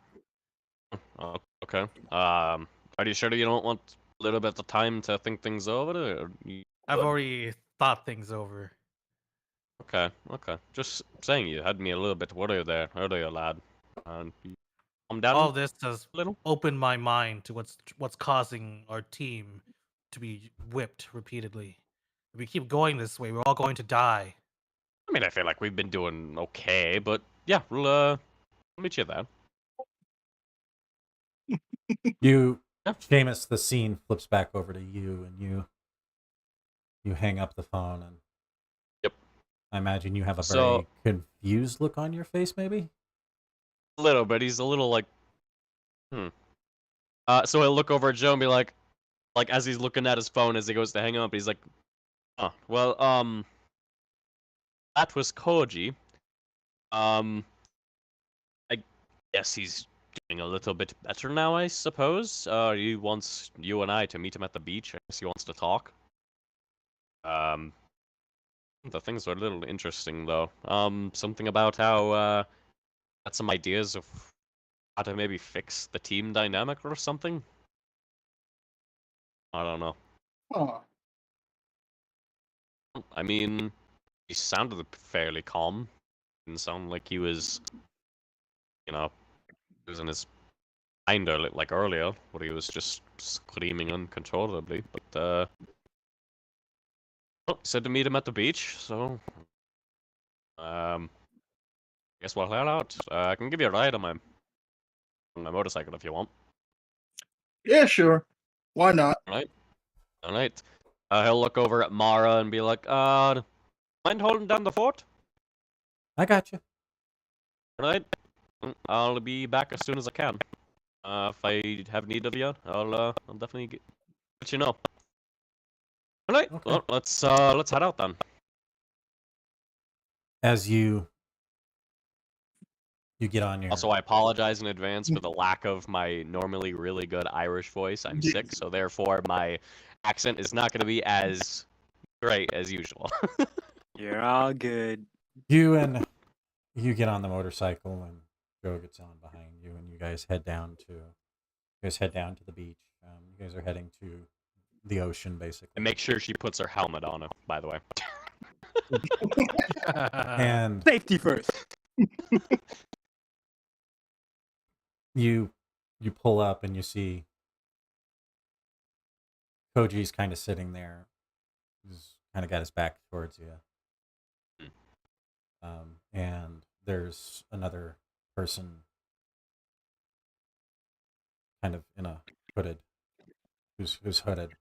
Okay. Are you sure you don't want a little bit of time to think things over? Or I've already thought things over. Okay. Just saying, you had me a little bit worried there earlier, lad. You calm down. All this has a little. opened my mind to what's causing our team to be whipped repeatedly. If we keep going this way, we're all going to die. I mean, I feel like we've been doing okay, but yeah, we'll meet you there. Seamus, the scene flips back over to you, and you hang up the phone, and yep. I imagine you have a very confused look on your face, maybe? A little bit. He's a little like, so he'll look over at Joe and be like as he's looking at his phone as he goes to hang up, he's like, oh, well, that was Koji. I guess he's doing a little bit better now, I suppose. He wants you and I to meet him at the beach. I guess he wants to talk. The things are a little interesting, though. Something about how, got some ideas of how to maybe fix the team dynamic or something? I don't know. Huh. I mean, he sounded fairly calm. Didn't sound like he was, losing his mind like earlier, where he was just screaming uncontrollably. But, said to meet him at the beach, so, guess we'll head out. I can give you a ride on my motorcycle if you want. Yeah, sure. Why not? Alright. He'll look over at Mara and be like, mind holding down the fort? I got you. Alright. I'll be back as soon as I can. If I have need of you, I'll definitely let you know. Alright, Okay. well, let's head out then. As you get on your... Also, I apologize in advance for the lack of my normally really good Irish voice. I'm sick, so therefore my accent is not going to be as great as usual. You're all good. You get on the motorcycle, and Joe gets on behind you, and you guys head down to the beach. You guys are heading to the ocean, basically. And make sure she puts her helmet on, by the way. And Safety first. you pull up, and you see Koji's kind of sitting there. He's kind of got his back towards you. And there's another person kind of in a hooded, who's hooded,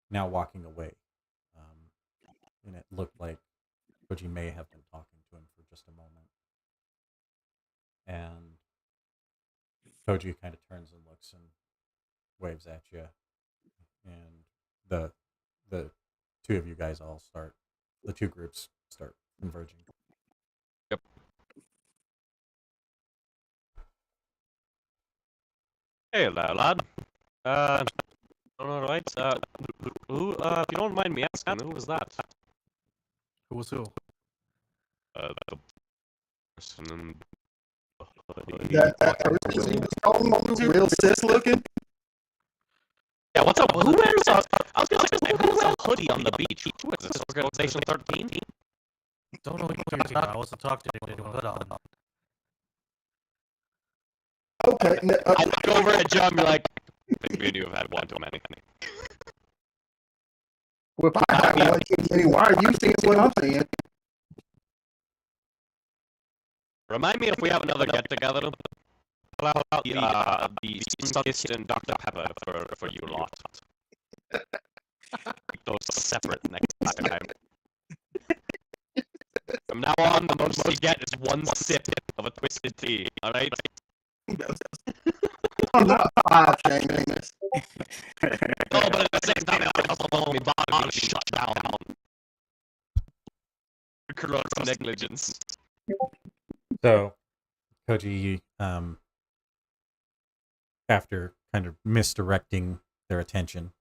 now walking away. And it looked like Koji may have been talking to him for just a moment. And Koji kind of turns and looks and waves at you. And the two of you guys the two groups start converging. Yep. Hey there, lad. Alright, who, if you don't mind me asking, who was that? Who was who? The person in the hoodie. That person he was calling you real cis looking? Yeah, what's up? Who wears a... I was gonna say, who wears a hoodie on the beach? Who is this? Organization 13? Don't know what you're talking about. I wasn't talking to anyone with a hood on. Okay. I look over at Joe and be like, I think me and you have had one too many. Well, if I have one too many, why are you seeing what I'm seeing? Remind me if we have another get together. How about the Sunkist and Dr. Pepper for you lot? Keep those separate next time. From now on, the most you get is one sip of a twisted tea. All right. I'm not 5, Seamus. No, but at the same time, I also want my body to shut down. Corrupt negligence. So, Koji, after kind of misdirecting their attention,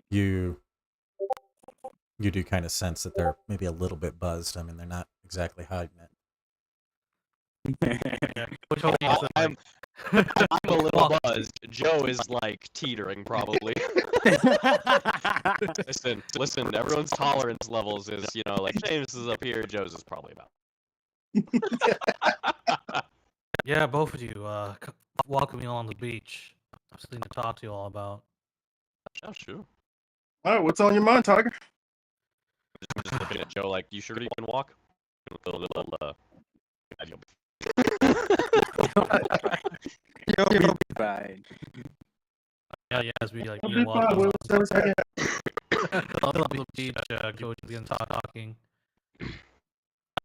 you do kind of sense that they're maybe a little bit buzzed. I mean, they're not exactly hiding it. Which one is it, I'm a little buzzed. Joe is like teetering, probably. Listen. Everyone's tolerance levels is, like James is up here. Joe's is probably about. Yeah, both of you. Welcome me on the beach. I have something to talk to you all about. Oh, sure. All right, what's on your mind, Tiger? Just looking at Joe like, you sure you can walk? You'll be fine. Yeah, as we I'll be fine, Will. on the beach, go to begin talking.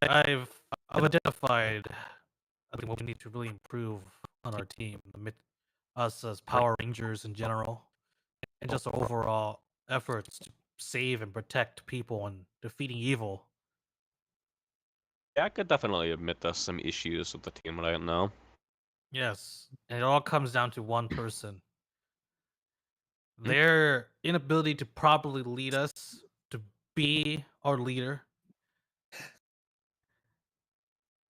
I've identified, I think, what we need to really improve on our team, us as Power Rangers in general, and just our overall efforts to save and protect people and defeating evil. Yeah, I could definitely admit there's some issues with the team right now. Yes, and it all comes down to one person. Their inability to properly lead us, to be our leader,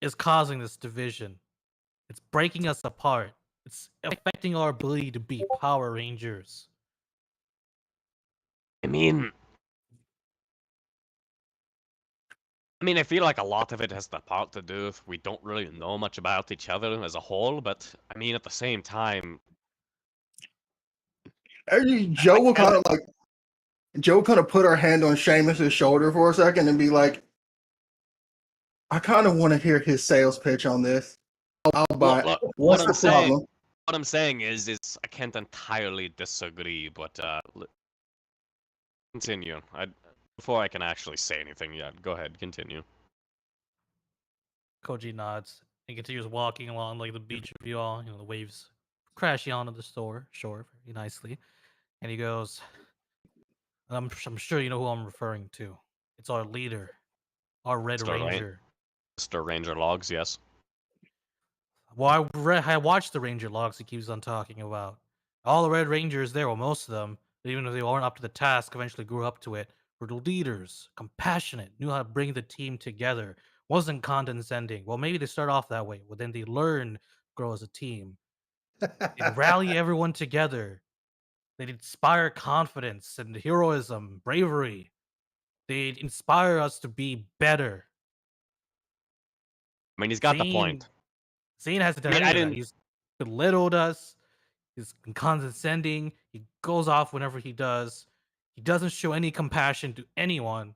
is causing this division. It's breaking us apart. It's affecting our ability to be Power Rangers. I mean, I feel like a lot of it has the part to do with we don't really know much about each other as a whole, but I mean, at the same time, Joe will kind of put her hand on Seamus's shoulder for a second and be like, I kind of want to hear his sales pitch on this. I'll buy it. What's the problem? What I'm saying is I can't entirely disagree, but continue. Before I can actually say anything yet, go ahead, continue. Koji nods and continues walking along like the beach of you all, the waves crashing onto the shore very nicely. And he goes, I'm sure you know who I'm referring to. It's our leader, our Red Ranger. Mr. Ranger Logs, yes. Well, I watched the Ranger logs he keeps on talking about. All the Red Rangers there, well, most of them, even if they weren't up to the task, eventually grew up to it, were the leaders, compassionate, knew how to bring the team together, wasn't condescending. Well, maybe they start off that way, but then they learn, grow as a team. They'd rally everyone together. They'd inspire confidence and heroism, bravery. They'd inspire us to be better. I mean, he's got the point. Zane hasn't done any of that. He's belittled us. He's condescending. He goes off whenever he does. He doesn't show any compassion to anyone.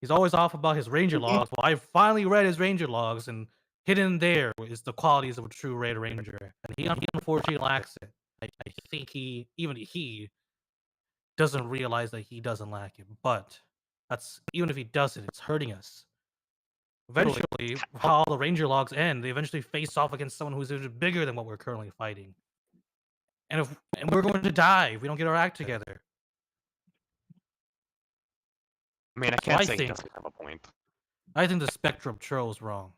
He's always off about his Ranger logs. Well, I finally read his Ranger logs, and hidden there is the qualities of a true Red Ranger. And he unfortunately lacks it. I think he doesn't realize that he doesn't lack it. But even if he doesn't, it's hurting us. Eventually, how all the Ranger logs end, they eventually face off against someone who's even bigger than what we're currently fighting. And we're going to die if we don't get our act together. I mean, I can't say he doesn't have a point. I think the Spectrum chose wrong.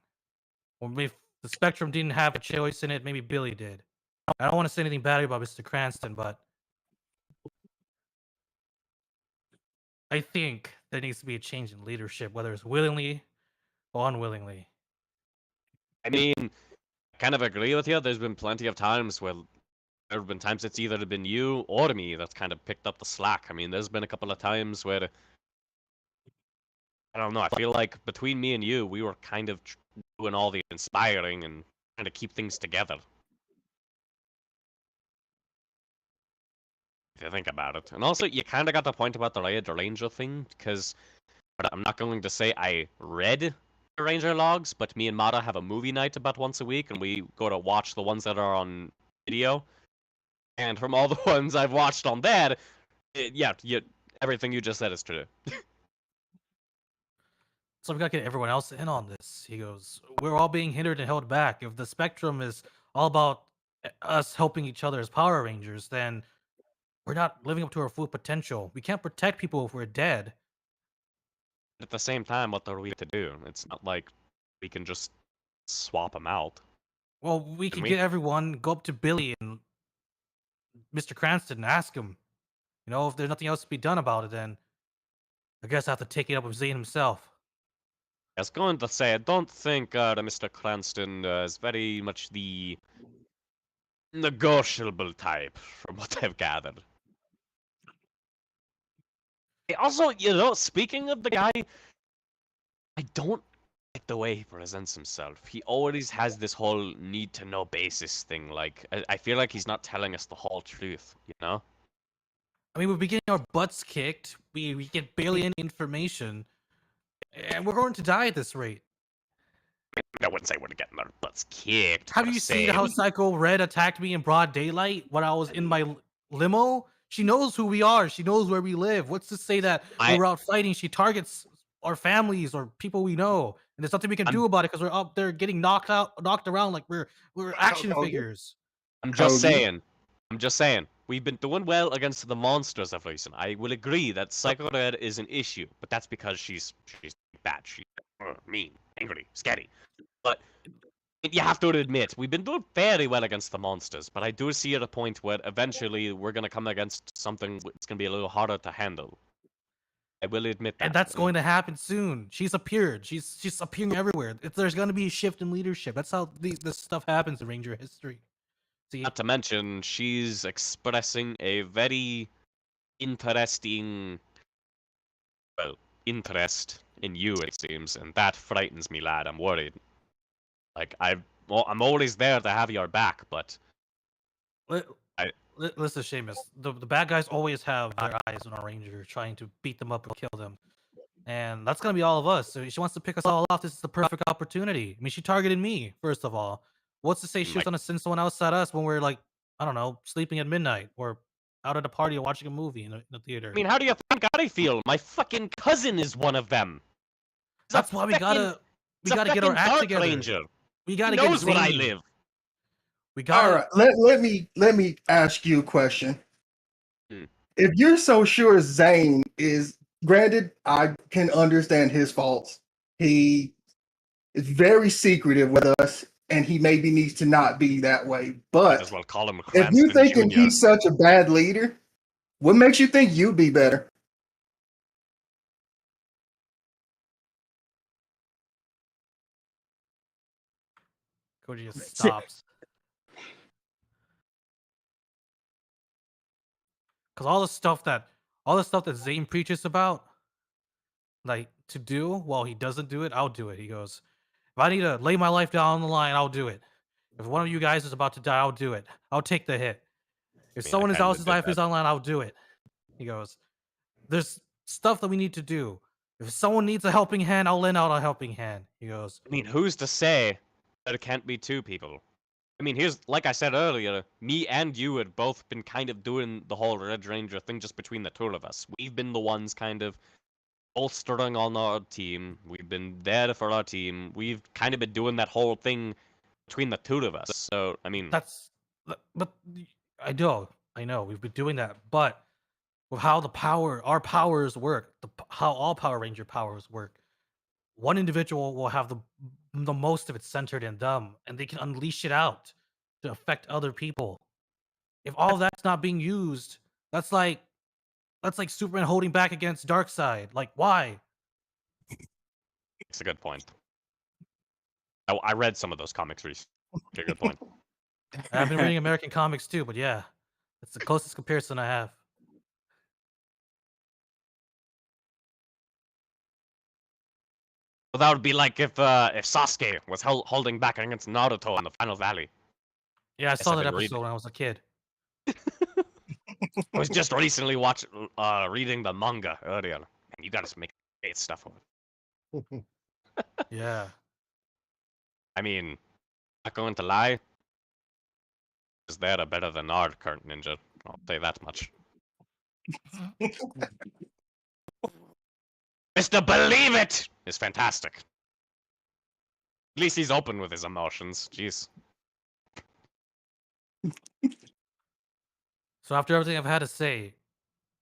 Or if the Spectrum didn't have a choice in it, maybe Billy did. I don't want to say anything bad about Mr. Cranston, but I think there needs to be a change in leadership, whether it's willingly or unwillingly. I mean, I kind of agree with you. There's been plenty of times where there have been times it's either been you or me that's kind of picked up the slack. I mean, there's been a couple of times where, I don't know, I feel like between me and you, we were kind of doing all the inspiring and trying to keep things together. to think about it. And also, you kind of got the point about the Red Ranger thing, because I'm not going to say I read the Ranger logs, but me and Mata have a movie night about once a week, and we go to watch the ones that are on video. And from all the ones I've watched on that, everything you just said is true. So we gotta get everyone else in on this. He goes, we're all being hindered and held back. If the spectrum is all about us helping each other as Power Rangers, then we're not living up to our full potential. We can't protect people if we're dead. At the same time, what are we to do? It's not like we can just swap them out. Well, we Can could we? get everyone, go up to Billy and Mr. Cranston and ask him. You know, if there's nothing else to be done about it, then I guess I have to take it up with Zane himself. I was going to say, I don't think that Mr. Cranston is very much the negotiable type, from what I've gathered. Also, speaking of the guy, I don't like the way he presents himself. He always has this whole need-to-know basis thing. Like, I feel like he's not telling us the whole truth, you know? I mean, we've been getting our butts kicked. We get barely any information, and we're going to die at this rate. I wouldn't say we're getting our butts kicked. Have you seen how Psycho Red attacked me in broad daylight when I was in my limo? She knows who we are. She knows where we live. What's to say that when we're out fighting, she targets our families or people we know, and there's nothing we can do about it because we're up there getting knocked around like we're action figures. I'm just saying. We've been doing well against the monsters of recent. I will agree that Psycho Red is an issue, but that's because she's bad. She's mean, angry, scary. But you have to admit, we've been doing fairly well against the monsters, but I do see at a point where eventually we're going to come against something that's going to be a little harder to handle. I will admit that. And that's going to happen soon. She's appeared. She's appearing everywhere. There's going to be a shift in leadership. That's how this stuff happens in Ranger history. See, Not to mention, she's expressing a very interesting, interest in you, it seems, and that frightens me, lad. I'm worried. Like, I'm always there to have your back, but listen, Seamus. The bad guys always have their eyes on our Ranger, trying to beat them up and kill them. And that's gonna be all of us. So she wants to pick us all off. This is the perfect opportunity. I mean, she targeted me, first of all. What's to say she was gonna send someone else at us when we're like, I don't know, sleeping at midnight or out at a party or watching a movie in the theater? I mean, how do you think I feel? My fucking cousin is one of them. That's why we gotta get our act together. Ranger. We gotta he knows get where I Zane. live. We gotta. All right, let me ask you a question. If you're so sure Zane is, granted, I can understand his faults. He is very secretive with us, and he maybe needs to not be that way. But as well call him if you're Cranston thinking Jr. he's such a bad leader, what makes you think you'd be better? Cody just stops. Because all the stuff that Zane preaches about, like to do, while he doesn't do it, I'll do it. He goes, if I need to lay my life down on the line, I'll do it. If one of you guys is about to die, I'll do it. I'll take the hit. If someone else's life is on the line, I'll do it. He goes, there's stuff that we need to do. If someone needs a helping hand, I'll lend out a helping hand. He goes, I mean, who's to say that it can't be two people? I mean, here's, like I said earlier, me and you had both been kind of doing the whole Red Ranger thing just between the two of us. We've been the ones kind of bolstering on our team. We've been there for our team. We've kind of been doing that whole thing between the two of us. So, I mean... But I know, we've been doing that, but with how our powers work, how all Power Ranger powers work, one individual will have the most of it centered in them, and they can unleash it out to affect other people. If all of that's not being used, that's like Superman holding back against Darkseid. Like, why? It's a good point. I read some of those comics recently. Okay, good point. I've been reading American comics too, but yeah, it's the closest comparison I have. Well, that would be like if Sasuke was holding back against Naruto in the Final Valley. Yeah, I saw that episode when I was a kid. I was just recently reading the manga earlier, and you gotta make great stuff of it. Yeah. I mean, not going to lie, is there a better than our current ninja? I'll say that much. Mr. Believe It is fantastic. At least he's open with his emotions. Jeez. So after everything I've had to say,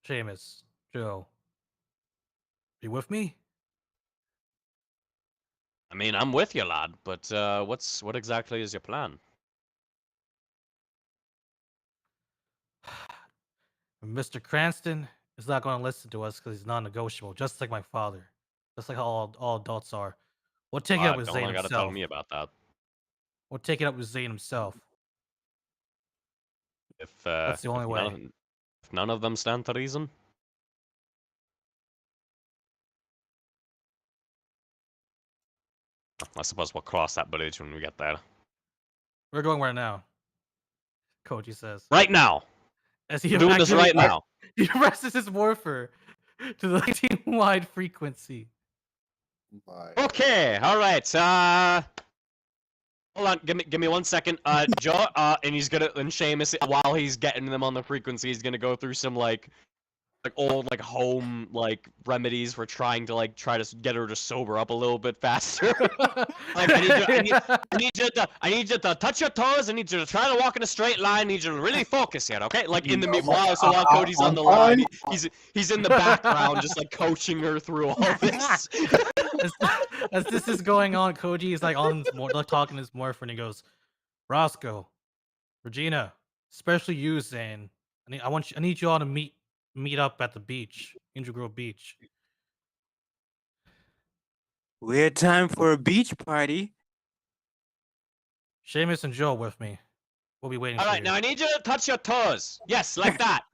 Seamus, Joe, you with me? I mean, I'm with you, lad, but what exactly is your plan? Mr. Cranston is not going to listen to us because he's non-negotiable, just like my father, just like how all adults are. We'll take it up with Don't Zane I gotta tell himself. me about that? We'll take it up with Zane himself. If That's the only way. if none of them stand to reason, I suppose we'll cross that bridge when we get there. We're going right now. Koji says. Right now. As he We're doing this right now. He presses his morpher to the team-wide frequency. Okay, all right. Hold on, give me 1 second. Joe, and he's gonna, and Seamus, while he's getting them on the frequency, he's gonna go through some like old home remedies for trying to try to get her to sober up a little bit faster. I need you to touch your toes. I need you to try to walk in a straight line. I need you to really focus here, okay? While Cody's on the line, he's in the background just coaching her through all this. As this is going on, Koji is talking to his morpher, and he goes, "Roscoe, Regina, especially you, Zane. I need you all to meet up at the beach, Angel Grove Beach." Weird time for a beach party. Seamus and Joe with me. We'll be waiting. All for right, you. now I need you to touch your toes. Yes, like that.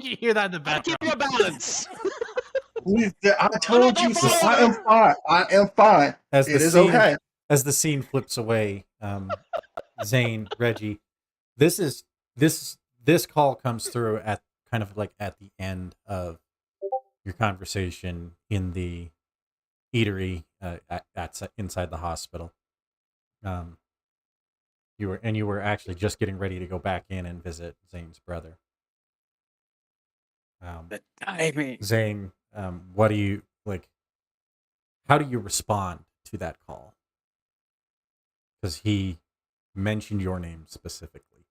You hear that in the background. Keep your balance. I told you so. I am fine. I am fine. As It is okay. As the scene flips away, Zane, Reggie, this call comes through at kind of at the end of your conversation in the eatery inside the hospital. You were actually just getting ready to go back in and visit Zane's brother. The timing. Zane, what do you how do you respond to that call? Because he mentioned your name specifically.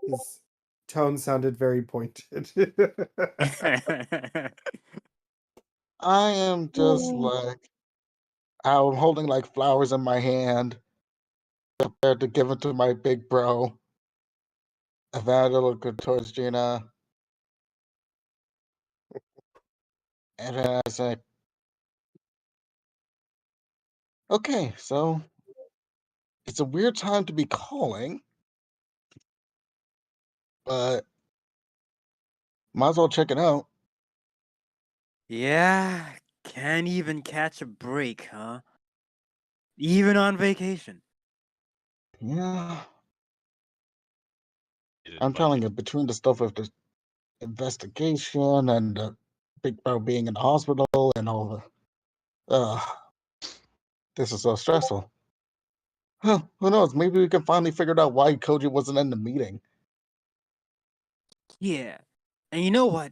His tone sounded very pointed. I am just I'm holding flowers in my hand, prepared to give it to my big bro. And then I look towards Gina. And then I say, okay, so it's a weird time to be calling, but might as well check it out. Yeah, can't even catch a break, huh? Even on vacation. Yeah. I'm telling you, between the stuff with the investigation and the big bro being in the hospital and all the, this is so stressful. Huh, who knows? Maybe we can finally figure out why Koji wasn't in the meeting. Yeah. And you know what?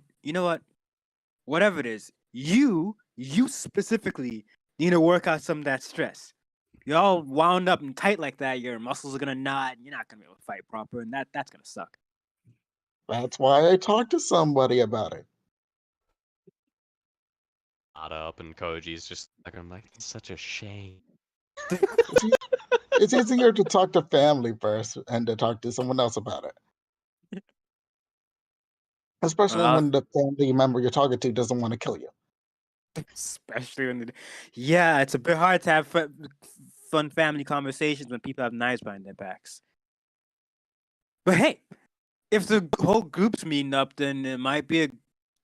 Whatever it is, you specifically need to work out some of that stress. You're all wound up and tight like that, your muscles are gonna knot, and you're not gonna be able to fight proper, and that's gonna suck. That's why I talked to somebody about it. Not up, and Koji's just I'm like, it's such a shame. It's easier to talk to family first and to talk to someone else about it. Especially when the family member you're talking to doesn't want to kill you. Especially when yeah, it's a bit hard to have fun family conversations when people have knives behind their backs. But hey, if the whole group's meeting up, then it might be a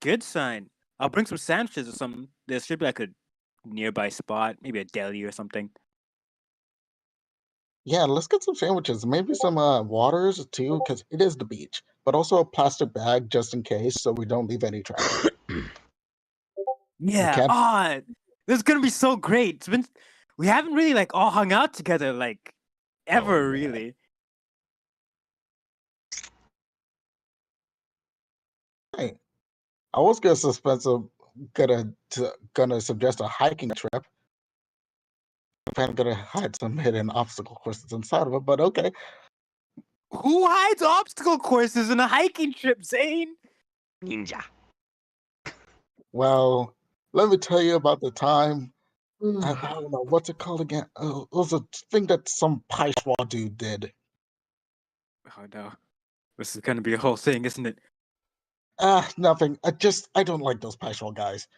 good sign. I'll bring some sandwiches or something. There should be a nearby spot, maybe a deli or something. Yeah, let's get some sandwiches. Maybe some waters too, because it is the beach. But also a plastic bag just in case, so we don't leave any tracks. Yeah. can't- Ah, this is gonna be so great. We haven't really like all hung out together like ever yeah. really. Hey, I was gonna suggest a hiking trip. I'm gonna hide some hidden obstacle courses inside of it, but okay. Who hides obstacle courses in a hiking trip, Zane? Ninja. Well, let me tell you about the time. I don't know what's it called again. It was a thing that some Paishwa dude did. Oh no. This is gonna be a whole thing, isn't it? Nothing. I don't like those Paishwa guys.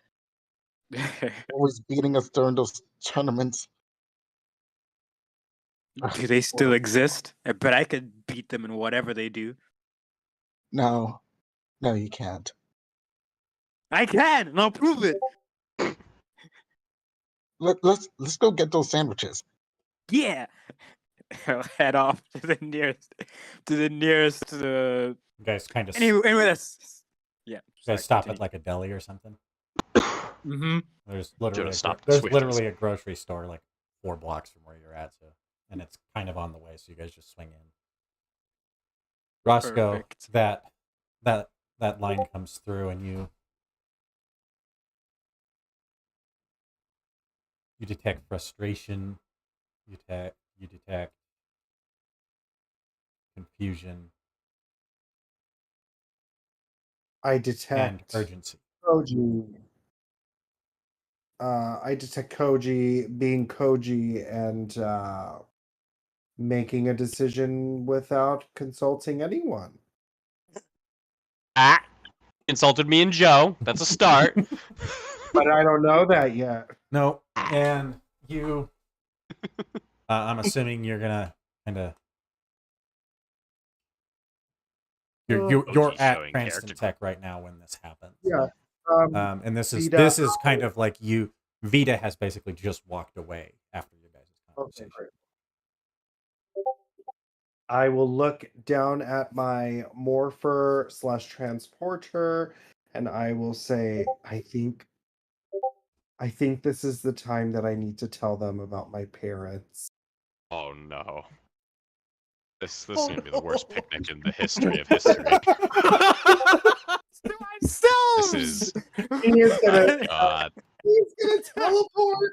Always beating us during those tournaments. Do they still exist? I bet I could beat them in whatever they do. No, you can't. I can, and I'll prove it. Let's go get those sandwiches. Yeah. I'll head off to the nearest You guys kind of anyway, that's yeah. you sorry, guys stop continue. at like a deli or something. Mm-hmm. There's literally stopped there's Swift literally a grocery store like 4 blocks from where you're at, so and it's kind of on the way, so you guys just swing in. Roscoe, Perfect. that line comes through, and you detect frustration, you detect confusion I and detect urgency. Koji. I detect Koji being Koji and making a decision without consulting anyone. Ah, insulted me and Joe. That's a start. But I don't know that yet. No, and you. I'm assuming you're gonna kind of. You're OG at showing Cranston character Tech right now when this happens. Yeah. And this Vita, is kind of like you. Vita has basically just walked away after you guys' okay, conversation. great. I will look down at my morpher / transporter, and I will say, I think this is the time that I need to tell them about my parents. Oh no. This is gonna be the worst picnic in the history of history. To ourselves. This is He is gonna, God. he's gonna teleport.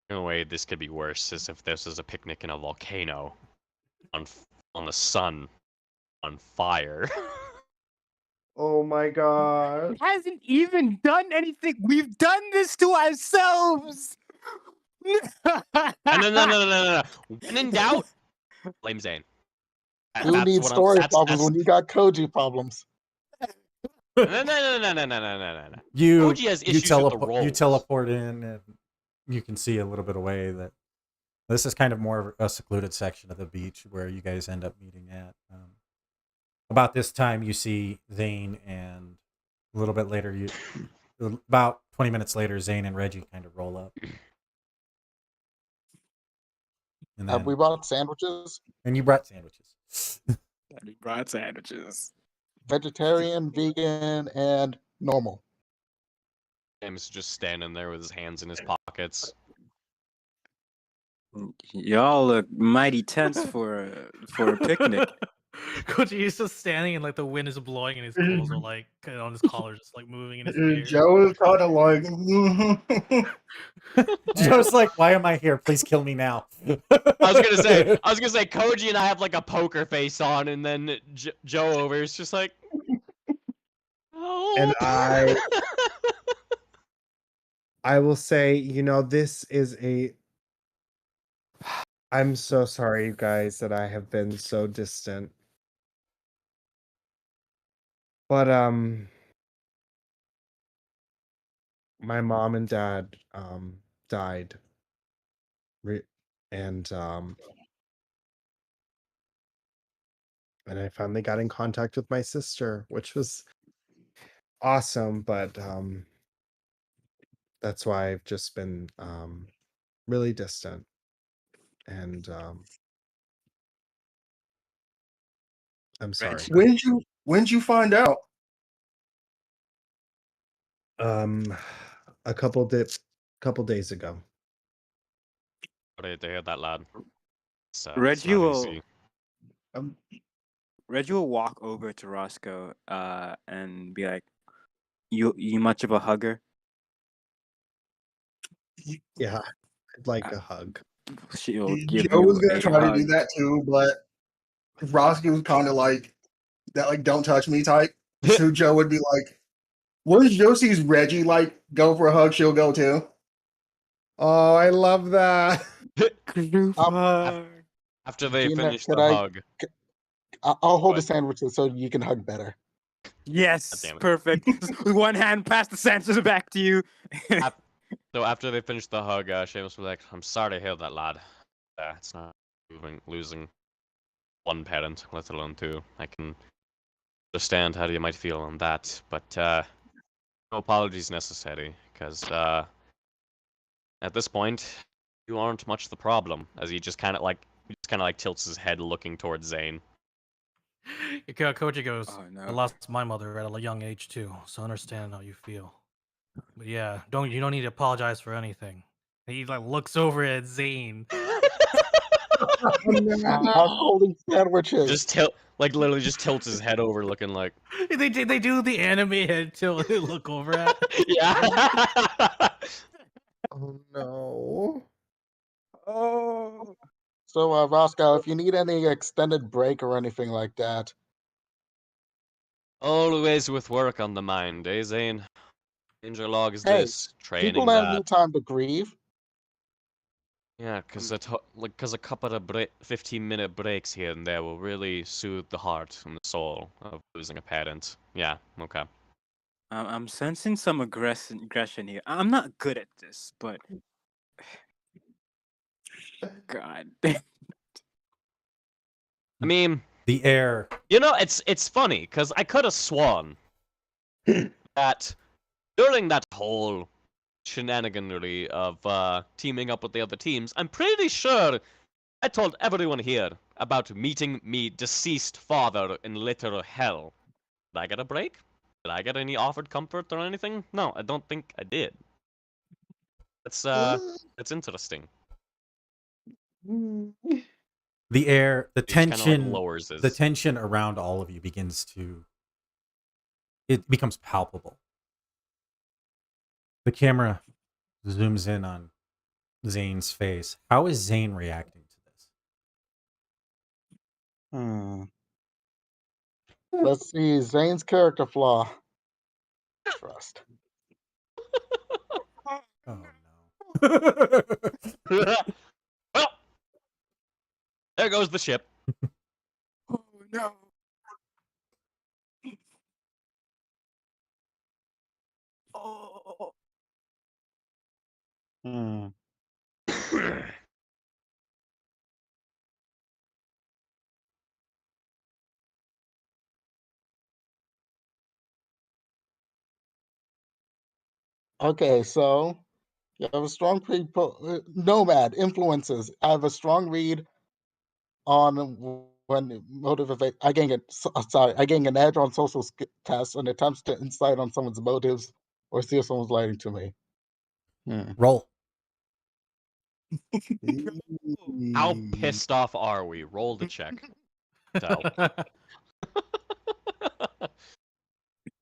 No way this could be worse as if this is a picnic in a volcano on the sun on fire. Oh my god. It hasn't even done anything. We've done this to ourselves. No. When in doubt, blame Zane. Who needs story problems that's when you got Koji problems? no. You Koji has issues with the rolls. you teleport in, and you can see a little bit away that this is kind of more of a secluded section of the beach where you guys end up meeting at. About this time, you see Zane, and a little bit later, about 20 minutes later, Zane and Reggie kind of roll up. And Have we bought sandwiches? And you brought sandwiches. We brought sandwiches. Vegetarian, vegan, and normal. James just standing there with his hands in his pockets. Y'all look mighty tense for a picnic. Koji is just standing and like the wind is blowing and his clothes are like on his collar, just like moving in his beard. Joe is kind of like, Joe's like, why am I here? Please kill me now. I was gonna say, Koji and I have like a poker face on, and then Joe over is just like, oh. And I will say, this is I'm so sorry, you guys, that I have been so distant. But my mom and dad died. And I finally got in contact with my sister, which was awesome, but that's why I've just been really distant. and I'm sorry. When'd you find out? A couple days ago. Sorry to hear that, lad. It's Reggie not will easy. Um, Reggie will walk over to Roscoe and be like, "You much of a hugger?" Yeah, I'd like a hug. She'll give Joe was you gonna a try to do hug. that too, but Roscoe was kind of like that, like "don't touch me" type. So Joe would be like, "Once Joe sees Reggie like go for a hug, she'll go too." Oh, I love that. Group Um, hug. After they Gina, finish could the I? hug. I'll hold the What? sandwiches so you can hug better. Yes, damn it. perfect. With one hand, pass the sensors back to you. So after they finish the hug, Seamus will be like, "I'm sorry to hear that, lad. It's not losing one parent, let alone two. I can understand how you might feel on that, but no apologies necessary, because at this point, you aren't much the problem." As he just kind of like tilts his head, looking towards Zane. Koji goes, Oh, no. I lost my mother at a young age too, so I understand how you feel. But yeah, you don't need to apologize for anything. And he like looks over at Zane. I'm holding sandwiches. Just literally just tilts his head over, looking like, They do the anime head tilt they look over at. yeah. Oh no. Oh. So, Roscoe, if you need any extended break or anything like that, Always with work on the mind, eh, Zane? Danger logs hey, this, people training don't that. need time to grieve. Yeah, because a couple of 15-minute breaks here and there will really soothe the heart and the soul of losing a parent. Yeah, okay. I'm sensing some aggression here. I'm not good at this, but God. I mean, The air. it's funny because I could have sworn that during that whole shenaniganry of teaming up with the other teams, I'm pretty sure I told everyone here about meeting me deceased father in literal hell. Did I get a break? Did I get any offered comfort or anything? No, I don't think I did. That's interesting. The air. The He just kind of like tension. lowers The his. tension around all of you begins to. It becomes palpable. The camera zooms in on Zane's face. How is Zane reacting to this? Let's see, Zane's character flaw. Trust. Oh no. Well, there goes the ship. Oh no. Oh. Hmm. Okay, so you have a strong nomad influences. I have a strong read on when motivate. I gain I gain an edge on social tests and attempts to insight on someone's motives or see if someone's lying to me. Roll. How pissed off are we? Roll the check. So.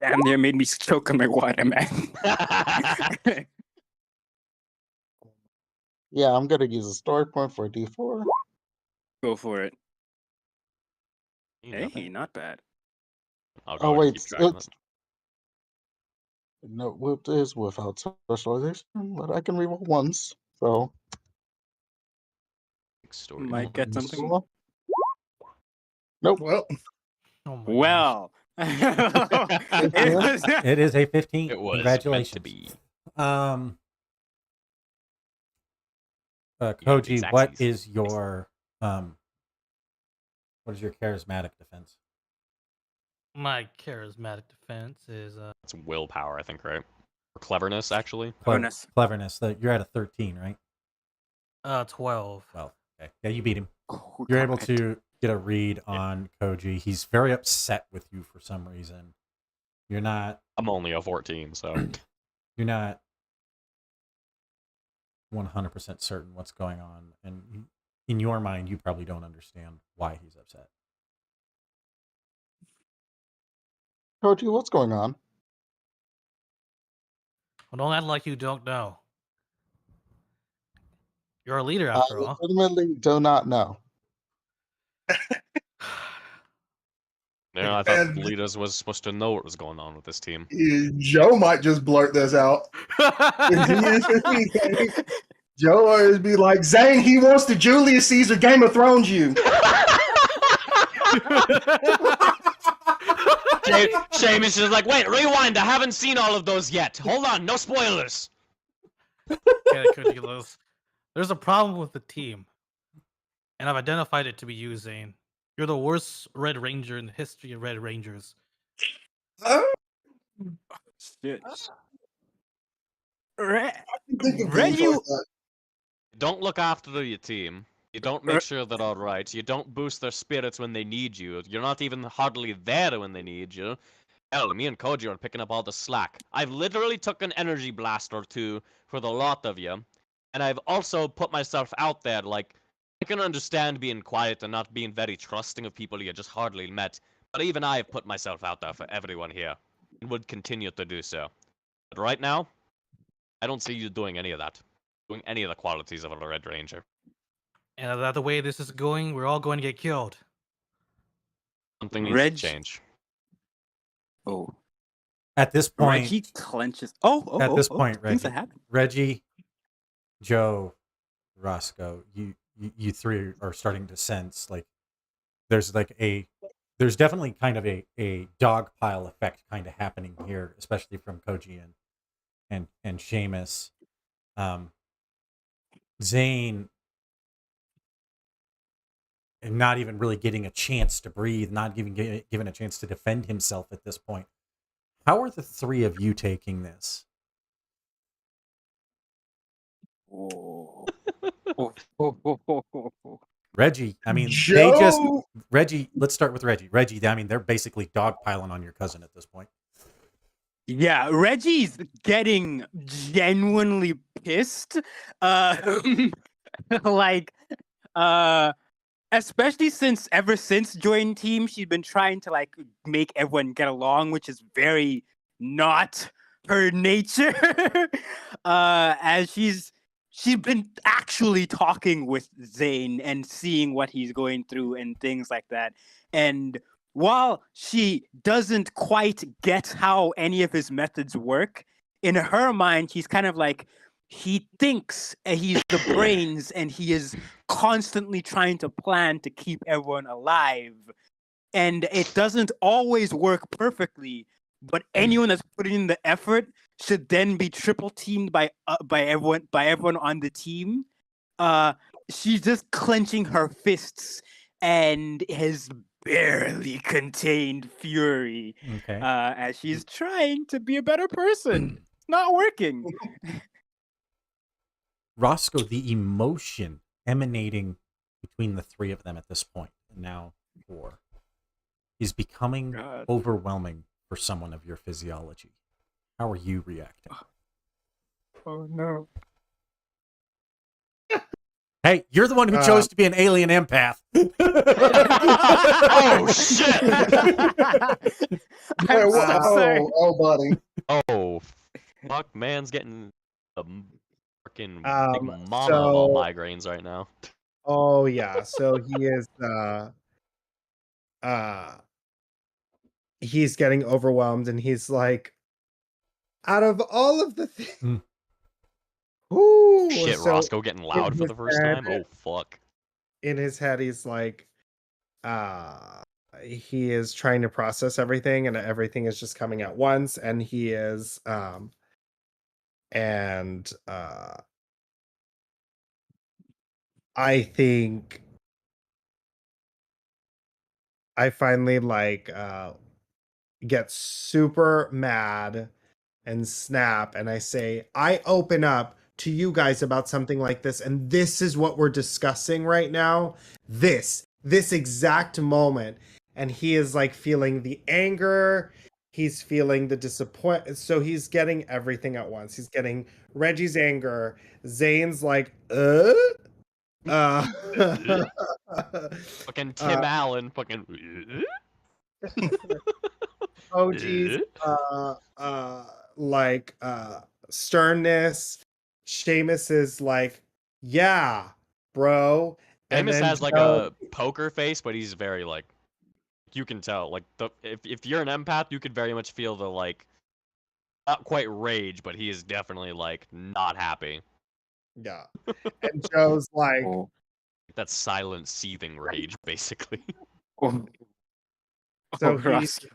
Damn near made me choke on my water, man. Yeah, I'm gonna use a story point for a D4. Go for it. Nothing. Hey, not bad. I'll go Oh ahead and wait, keep track of it's it. no, it is without specialization, but I can reroll once. So Story Might get points. something. nope. Well, Oh my gosh. Well, it was, It is a 15. It was Congratulations. meant to be. Koji, what exactsies. is your charismatic defense? My charismatic defense is It's willpower, I think, right? Or cleverness, actually. Cleverness. Cleverness. You're at a 13, right? 12. Well, Okay. Yeah, you beat him. Oh, You're able God. to get a read on Koji. He's very upset with you for some reason. You're not I'm only a 14, so you're not 100% certain what's going on, and in your mind, you probably don't understand why he's upset. Koji, what's going on? Well, don't act like you don't know. You're a leader I after all. legitimately do not know. I thought And- leaders was supposed to know what was going on with this team. Joe might just blurt this out. Joe is be like, Zane, he wants to Julius Caesar Game of Thrones you. Seamus is like, wait, rewind. I haven't seen all of those yet. Hold on, no spoilers. There's a problem with the team, and I've identified it to be you, Zane. You're the worst Red Ranger in the history of Red Rangers. Shit. I can think of Red, games you like that. Don't look after your team. You don't make sure they're all right. You don't boost their spirits when they need you. You're not even hardly there when they need you. Hell, me and Koji are picking up all the slack. I've literally took an energy blast or two for the lot of you, and I've also put myself out there. Like, I can understand being quiet and not being very trusting of people you just hardly met, but even I have put myself out there for everyone here, and would continue to do so. But right now, I don't see you doing any of that. Doing any of the qualities of a Red Ranger. And that the way this is going, we're all going to get killed. Something needs Reg- to change. Oh, At this point, Reggie clenches. at this point, things that Reggie, happen. Reggie, Joe, Roscoe, you three are starting to sense like there's definitely kind of a dog pile effect kind of happening here, especially from Koji and Seamus. Zane, and not even really getting a chance to breathe, not even given a chance to defend himself at this point. How are the three of you taking this? Oh. Reggie, I mean, Joe, Reggie, let's start with Reggie. Reggie, I mean, they're basically dogpiling on your cousin at this point. Yeah, Reggie's getting genuinely pissed. Like, especially ever since joining team, she's been trying to like make everyone get along, which is very not her nature. As she's been actually talking with Zane and seeing what he's going through and things like that. And while she doesn't quite get how any of his methods work, in her mind, he's kind of like, he thinks he's the brains and he is constantly trying to plan to keep everyone alive. And it doesn't always work perfectly, but anyone that's putting in the effort should then be triple teamed by everyone on the team. She's just clenching her fists and has barely contained fury Okay. as she's trying to be a better person. It's not working. Roscoe, the emotion emanating between the three of them at this point, and now four, is becoming God. overwhelming for someone of your physiology. How are you reacting? Oh no. Hey, you're the one who chose to be an alien empath. Oh shit! I'm so sorry. oh, buddy. Oh, fuck, man's getting a freaking big Um, mama of all so- migraines right now. Oh yeah, so he is he's getting overwhelmed and he's like, out of all of the things. Mm. Ooh, Shit, so Roscoe getting loud for his the first head- time? Oh, fuck. in his head he's like, he is trying to process everything and everything is just coming at once, and he is I think I finally like get super mad and snap, and I say, I open up to you guys about something like this, and this is what we're discussing right now. This exact moment. And he is like feeling the anger, he's feeling the disappointment. So he's getting everything at once. He's getting Reggie's anger, Zane's like, uh Fucking Tim Allen, fucking. OG's like sternness. Seamus is like, yeah, bro. And Amos then has like Joe, a poker face, but he's very like, you can tell. Like if you're an empath, you could very much feel the like, not quite rage, but he is definitely like not happy. yeah. And Joe's like, Oh. That silent, seething rage, basically. Oh. so Oh, he Roscoe.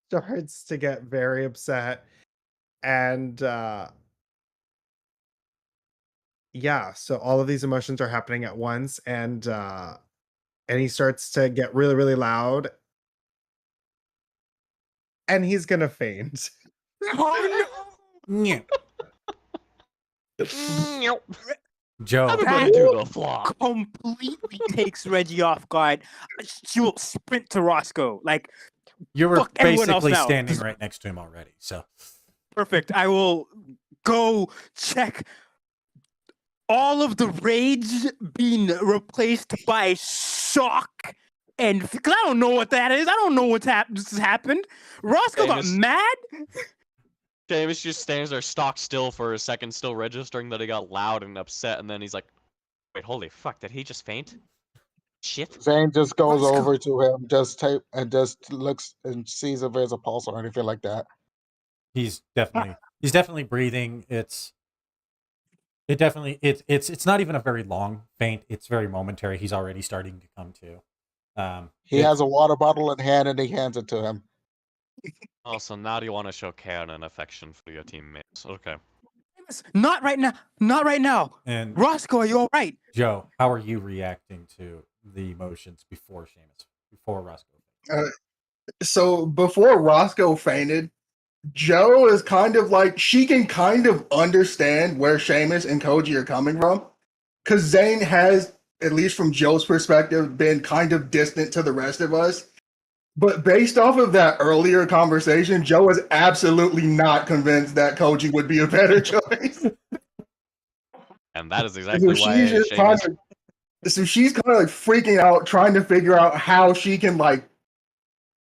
starts to get very upset. And yeah, so all of these emotions are happening at once, and he starts to get really, really loud. And he's gonna faint. Oh Yeah. Everybody Joe, do the flop. completely takes Reggie off guard. She will sprint to Roscoe. Like, you were fuck everyone else basically now. standing right next to him already. So Perfect. I will go check all of the rage being replaced by shock. And because I don't know what that is. I don't know what's just happened. Roscoe got Famous. mad. Davis just stands there stock still for a second, still registering that he got loud and upset, and then he's like, wait, holy fuck, did he just faint? Shit. Zane just goes Roscoe. over to him, just looks and sees if there's a pulse or anything like that. he's definitely breathing. It's not even a very long faint. It's very momentary. He's already starting to come to. He has a water bottle in hand and he hands it to him. Also, now do you want to show care and affection for your teammates? Okay. Not right now. Not right now. And Roscoe, are you all right? Joe, how are you reacting to the emotions before Seamus, before Roscoe? So before Roscoe fainted, Joe is kind of like, she can kind of understand where Seamus and Koji are coming from. Because Zane has, at least from Joe's perspective, been kind of distant to the rest of us. But based off of that earlier conversation, Joe is absolutely not convinced that Koji would be a better choice. And that is exactly So why she's just Seamus... so she's kind of like freaking out, trying to figure out how she can like,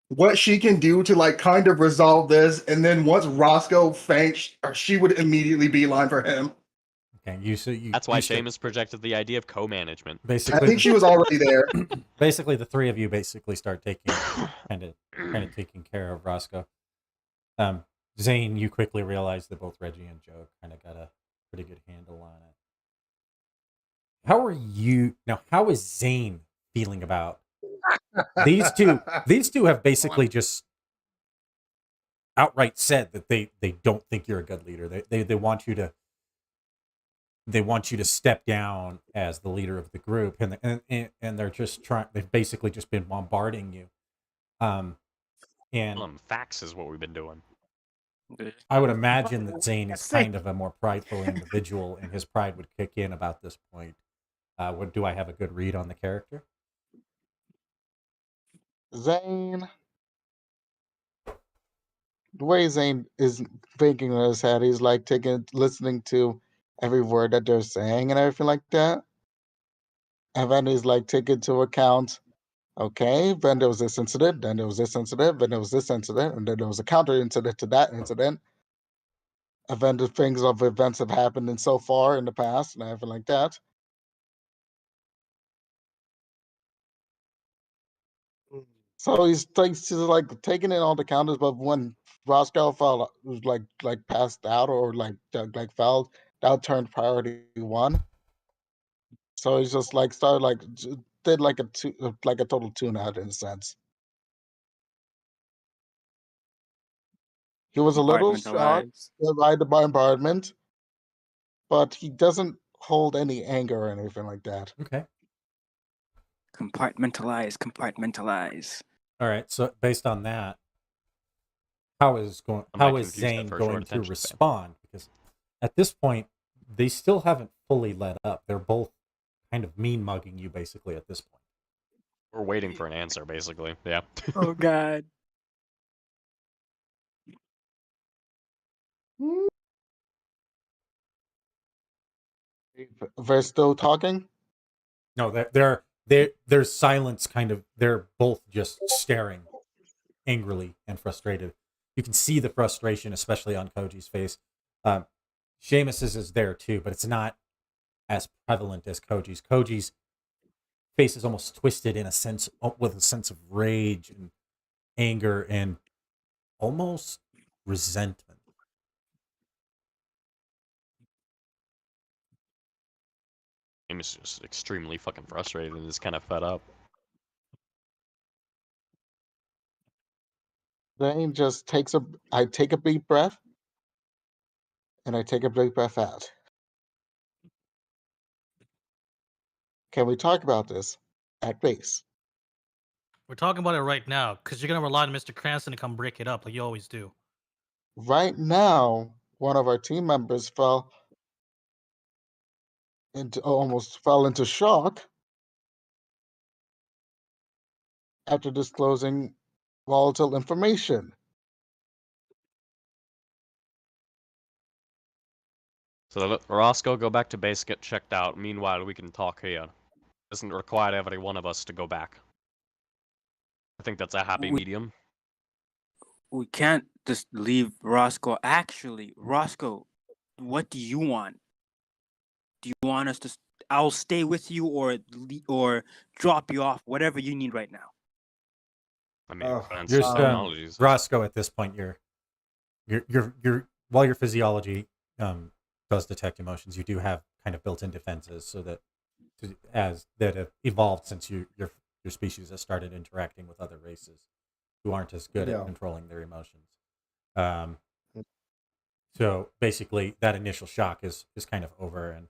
what she can do to like kind of resolve this. And then once Roscoe faints, she would immediately beeline for him. Okay, That's why you sta- Seamus projected the idea of co-management. I basically think she was already there. basically the three of you basically start taking kind of taking care of Roscoe. Zane, you quickly realize that both Reggie and Joe kind of got a pretty good handle on it. How is Zane feeling about these two? These two have basically just outright said that they don't think you're a good leader. They want you to step down as the leader of the group, and they're just trying. They've basically just been bombarding you. And Facts is what we've been doing. I would imagine that Zane is kind of a more prideful individual, and his pride would kick in about this point. Do I have a good read on the character? Zane, the way Zane is thinking in his head, he's like listening to every word that they're saying and everything like that. And then he's like taking into account, okay, then there was this incident, then there was this incident, then there was this incident, and then there was a counter incident to that incident. And then the things of events have happened in so far in the past and everything like that. So he's like taking in all the counters, but when Roscoe fell, was like passed out or like fell, that turned priority one. So he's just like started like did like a total tune out in a sense. He was a little shocked by the bombardment, but he doesn't hold any anger or anything like that. Okay. Compartmentalize. All right. So based on that, how is I might confuse that Zane for a going short to attention span. respond? Because at this point, they still haven't fully let up. They're both kind of mean mugging you basically at this point. We're waiting for an answer, basically. Yeah. Oh God. If they're still talking, No, there's silence. Kind of, they're both just staring angrily and frustrated. You can see the frustration, especially on Koji's face. Seamus's is there too, but it's not as prevalent as Koji's. Koji's face is almost twisted in a sense, with a sense of rage and anger and almost resentment. Amos is just extremely fucking frustrated and is kind of fed up. Zane just takes a. I take a deep breath, and I take a deep breath out. Can we talk about this at base? We're talking about it right now because you're gonna rely on Mr. Cranston to come break it up like you always do. Right now, one of our team members almost fell into shock after disclosing volatile information. So let Roscoe go back to base, get checked out. Meanwhile, we can talk here. Doesn't require every one of us to go back. I think that's a happy medium. We can't just leave Roscoe. Actually, Roscoe, what do you want? Do you want us to? I'll stay with you, or drop you off. Whatever you need right now. I mean, advanced Just technologies. Roscoe, at this point, you're while your physiology does detect emotions, you do have kind of built-in defenses, so that have evolved since your species has started interacting with other races who aren't as good at controlling their emotions. So basically, that initial shock is kind of over, and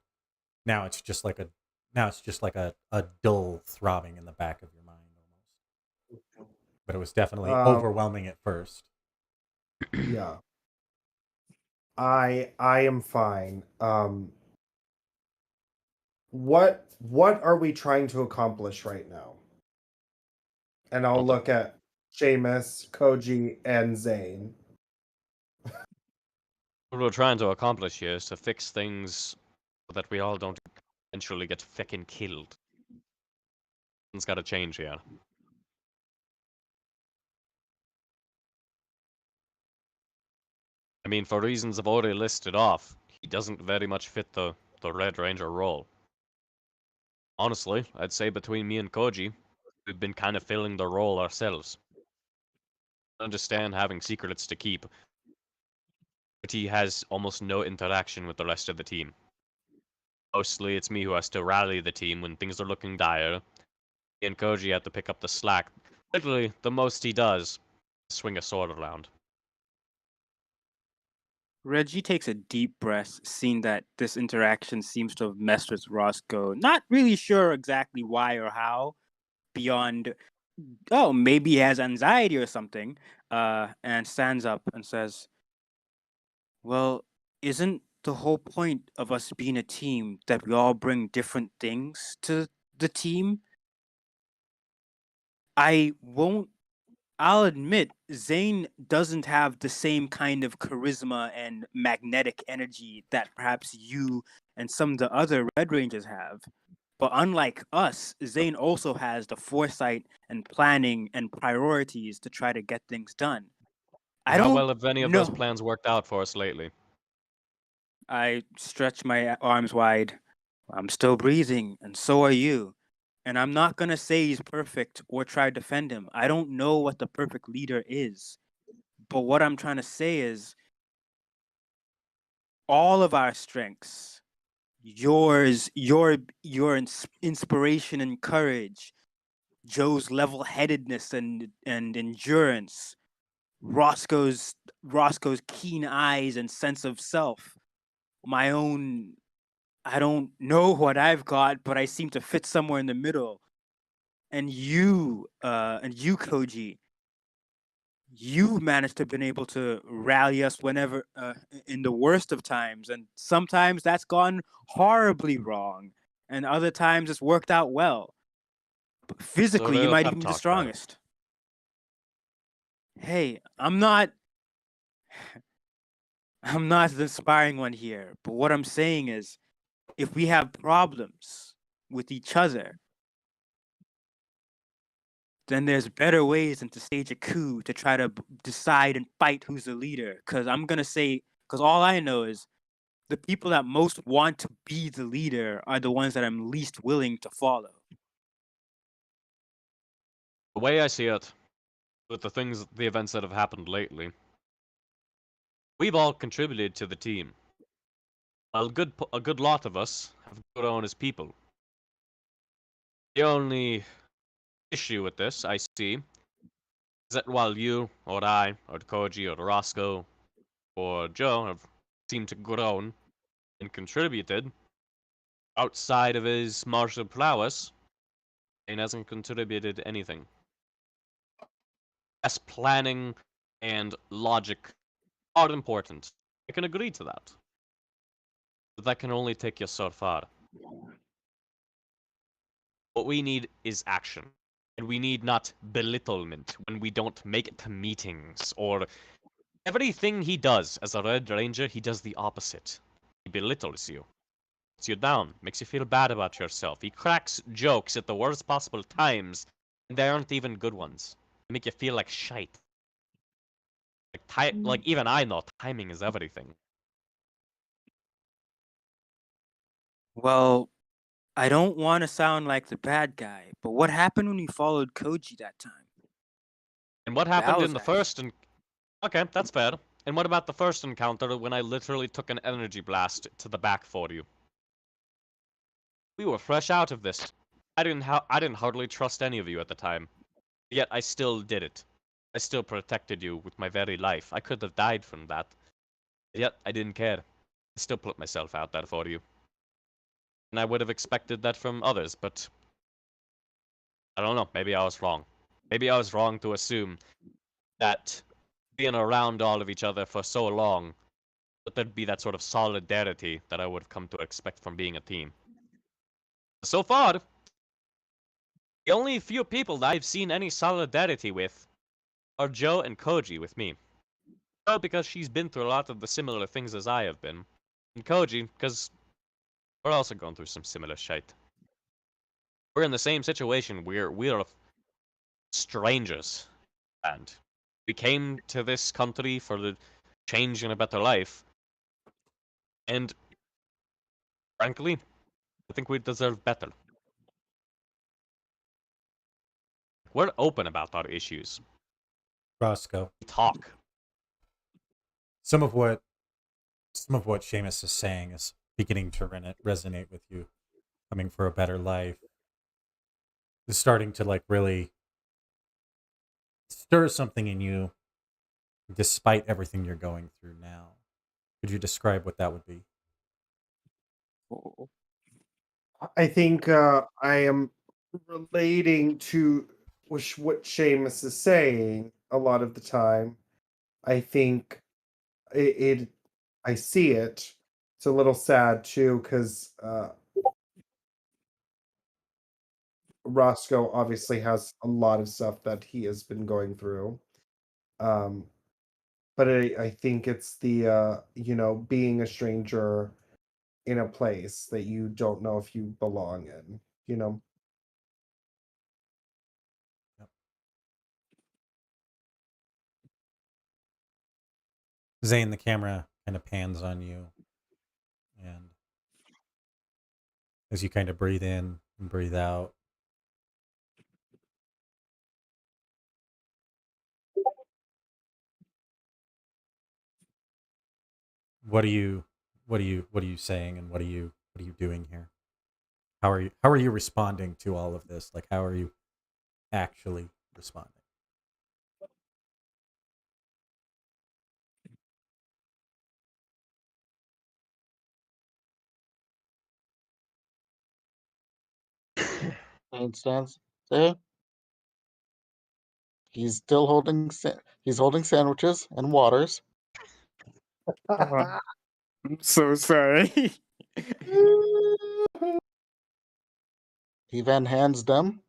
now it's just like a dull throbbing in the back of your mind almost. But it was definitely overwhelming at first. Yeah. I am fine. What are we trying to accomplish right now? And I'll look at Seamus, Koji, and Zane. What we're trying to accomplish here is to fix things so that we all don't eventually get fucking killed. Something's gotta change here. I mean, for reasons I've already listed off, he doesn't very much fit the Red Ranger role. Honestly, I'd say between me and Koji, we've been kind of filling the role ourselves. I understand having secrets to keep, but he has almost no interaction with the rest of the team. Mostly it's me who has to rally the team when things are looking dire. He and Koji have to pick up the slack. Literally, the most he does is swing a sword around. Reggie takes a deep breath, seeing that this interaction seems to have messed with Roscoe. Not really sure exactly why or how, beyond, oh, maybe he has anxiety or something, and stands up and says, well, isn't the whole point of us being a team that we all bring different things to the team? I'll admit, Zane doesn't have the same kind of charisma and magnetic energy that perhaps you and some of the other Red Rangers have. But unlike us, Zane also has the foresight and planning and priorities to try to get things done. How well have any of those plans worked out for us lately? I stretch my arms wide. I'm still breathing, and so are you. And I'm not going to say he's perfect or try to defend him. I don't know what the perfect leader is. But what I'm trying to say is all of our strengths, yours, your inspiration and courage, Joe's level-headedness and endurance, Roscoe's keen eyes and sense of self, my own, I don't know what I've got, but I seem to fit somewhere in the middle. And you, Koji, you managed to been able to rally us whenever in the worst of times, and sometimes that's gone horribly wrong, and other times it's worked out well. But physically, you real might pep even be the talk there. strongest. Hey, I'm not the inspiring one here, but what I'm saying is, if we have problems with each other, then there's better ways than to stage a coup to try to decide and fight who's the leader. Because I'm gonna say, because all I know is the people that most want to be the leader are the ones that I'm least willing to follow. The way I see it, with the events that have happened lately, we've all contributed to the team. A good lot of us have grown as people. The only issue with this I see is that while you, or I, or Koji, or Roscoe, or Joe have seemed to grown and contributed outside of his martial prowess, Kane hasn't contributed anything. Yes, planning and logic are important. I can agree to that. But that can only take you so far. What we need is action. And we need not belittlement when we don't make it to meetings or everything he does as a Red Ranger, he does the opposite. He belittles you. Puts you down, makes you feel bad about yourself. He cracks jokes at the worst possible times, and they aren't even good ones. They make you feel like shite. Like even I know timing is everything. Well, I don't want to sound like the bad guy, but what happened when we followed Koji that time? And what That happened in was the actually. first Okay, that's fair. And what about the first encounter when I literally took an energy blast to the back for you? We were fresh out of this. I didn't hardly trust any of you at the time. Yet I still did it. I still protected you with my very life. I could have died from that. Yet I didn't care. I still put myself out there for you. And I would have expected that from others, but I don't know, maybe I was wrong. Maybe I was wrong to assume that being around all of each other for so long, that there'd be that sort of solidarity that I would have come to expect from being a team. So far, the only few people that I've seen any solidarity with are Joe and Koji with me. Joe because she's been through a lot of the similar things as I have been, and Koji because we're also going through some similar shit. We're in the same situation. We're strangers, and we came to this country for the change and a better life, and frankly, I think we deserve better. We're open about our issues. Roscoe, We talk. some of what Seamus is saying is beginning to resonate with you. Coming for a better life is starting to like really stir something in you, despite everything you're going through now. Could you describe what that would be? I think I am relating to what Seamus is saying a lot of the time. I think it I see it. It's a little sad too because Roscoe obviously has a lot of stuff that he has been going through. Um, but I think it's the being a stranger in a place that you don't know if you belong in, you know. Yep. Zane, the camera kind of pans on you, and as you kind of breathe in and breathe out, what are you what are you saying, and what are you doing here? How are you responding to all of this? Like, how are you actually responding? Main stance. Say, He's still holding. He's holding sandwiches and waters. I'm so sorry. He then hands them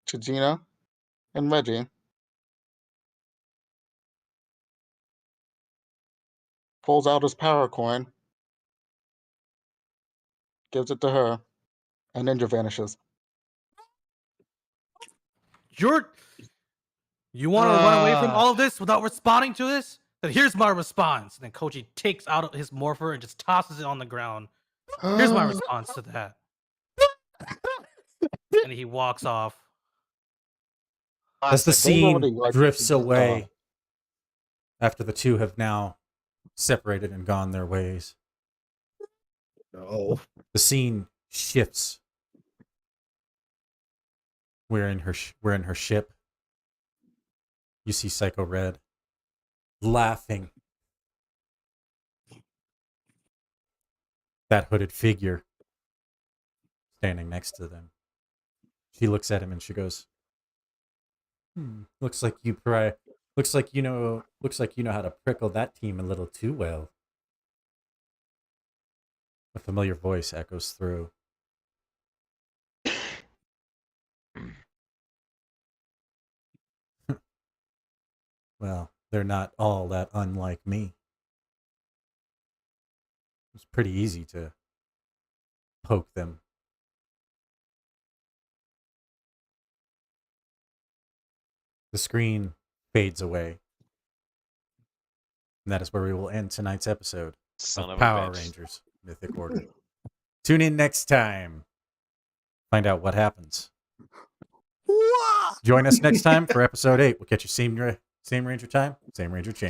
to Gina and Reggie. Pulls out his power coin. Gives it to her. And Ninja vanishes. You want to run away from all of this without responding to this? Then here's my response. And then Koji takes out his morpher and just tosses it on the ground. Here's my response to that. And he walks off. As the Classic. scene Nobody likes drifts to be away, after the two have now separated and gone their ways, No. the scene shifts. We're in her ship. You see Psycho Red laughing. That hooded figure standing next to them. She looks at him and she goes, looks like you know how to prickle that team a little too well." A familiar voice echoes through. Well, they're not all that unlike me. It's pretty easy to poke them. The screen fades away. And that is where we will end tonight's episode Son of of a Power bitch. Rangers Mythic Order. Tune in next time. Find out what happens. Join us next time for episode 8. We'll catch you same Ranger time, same Ranger channel.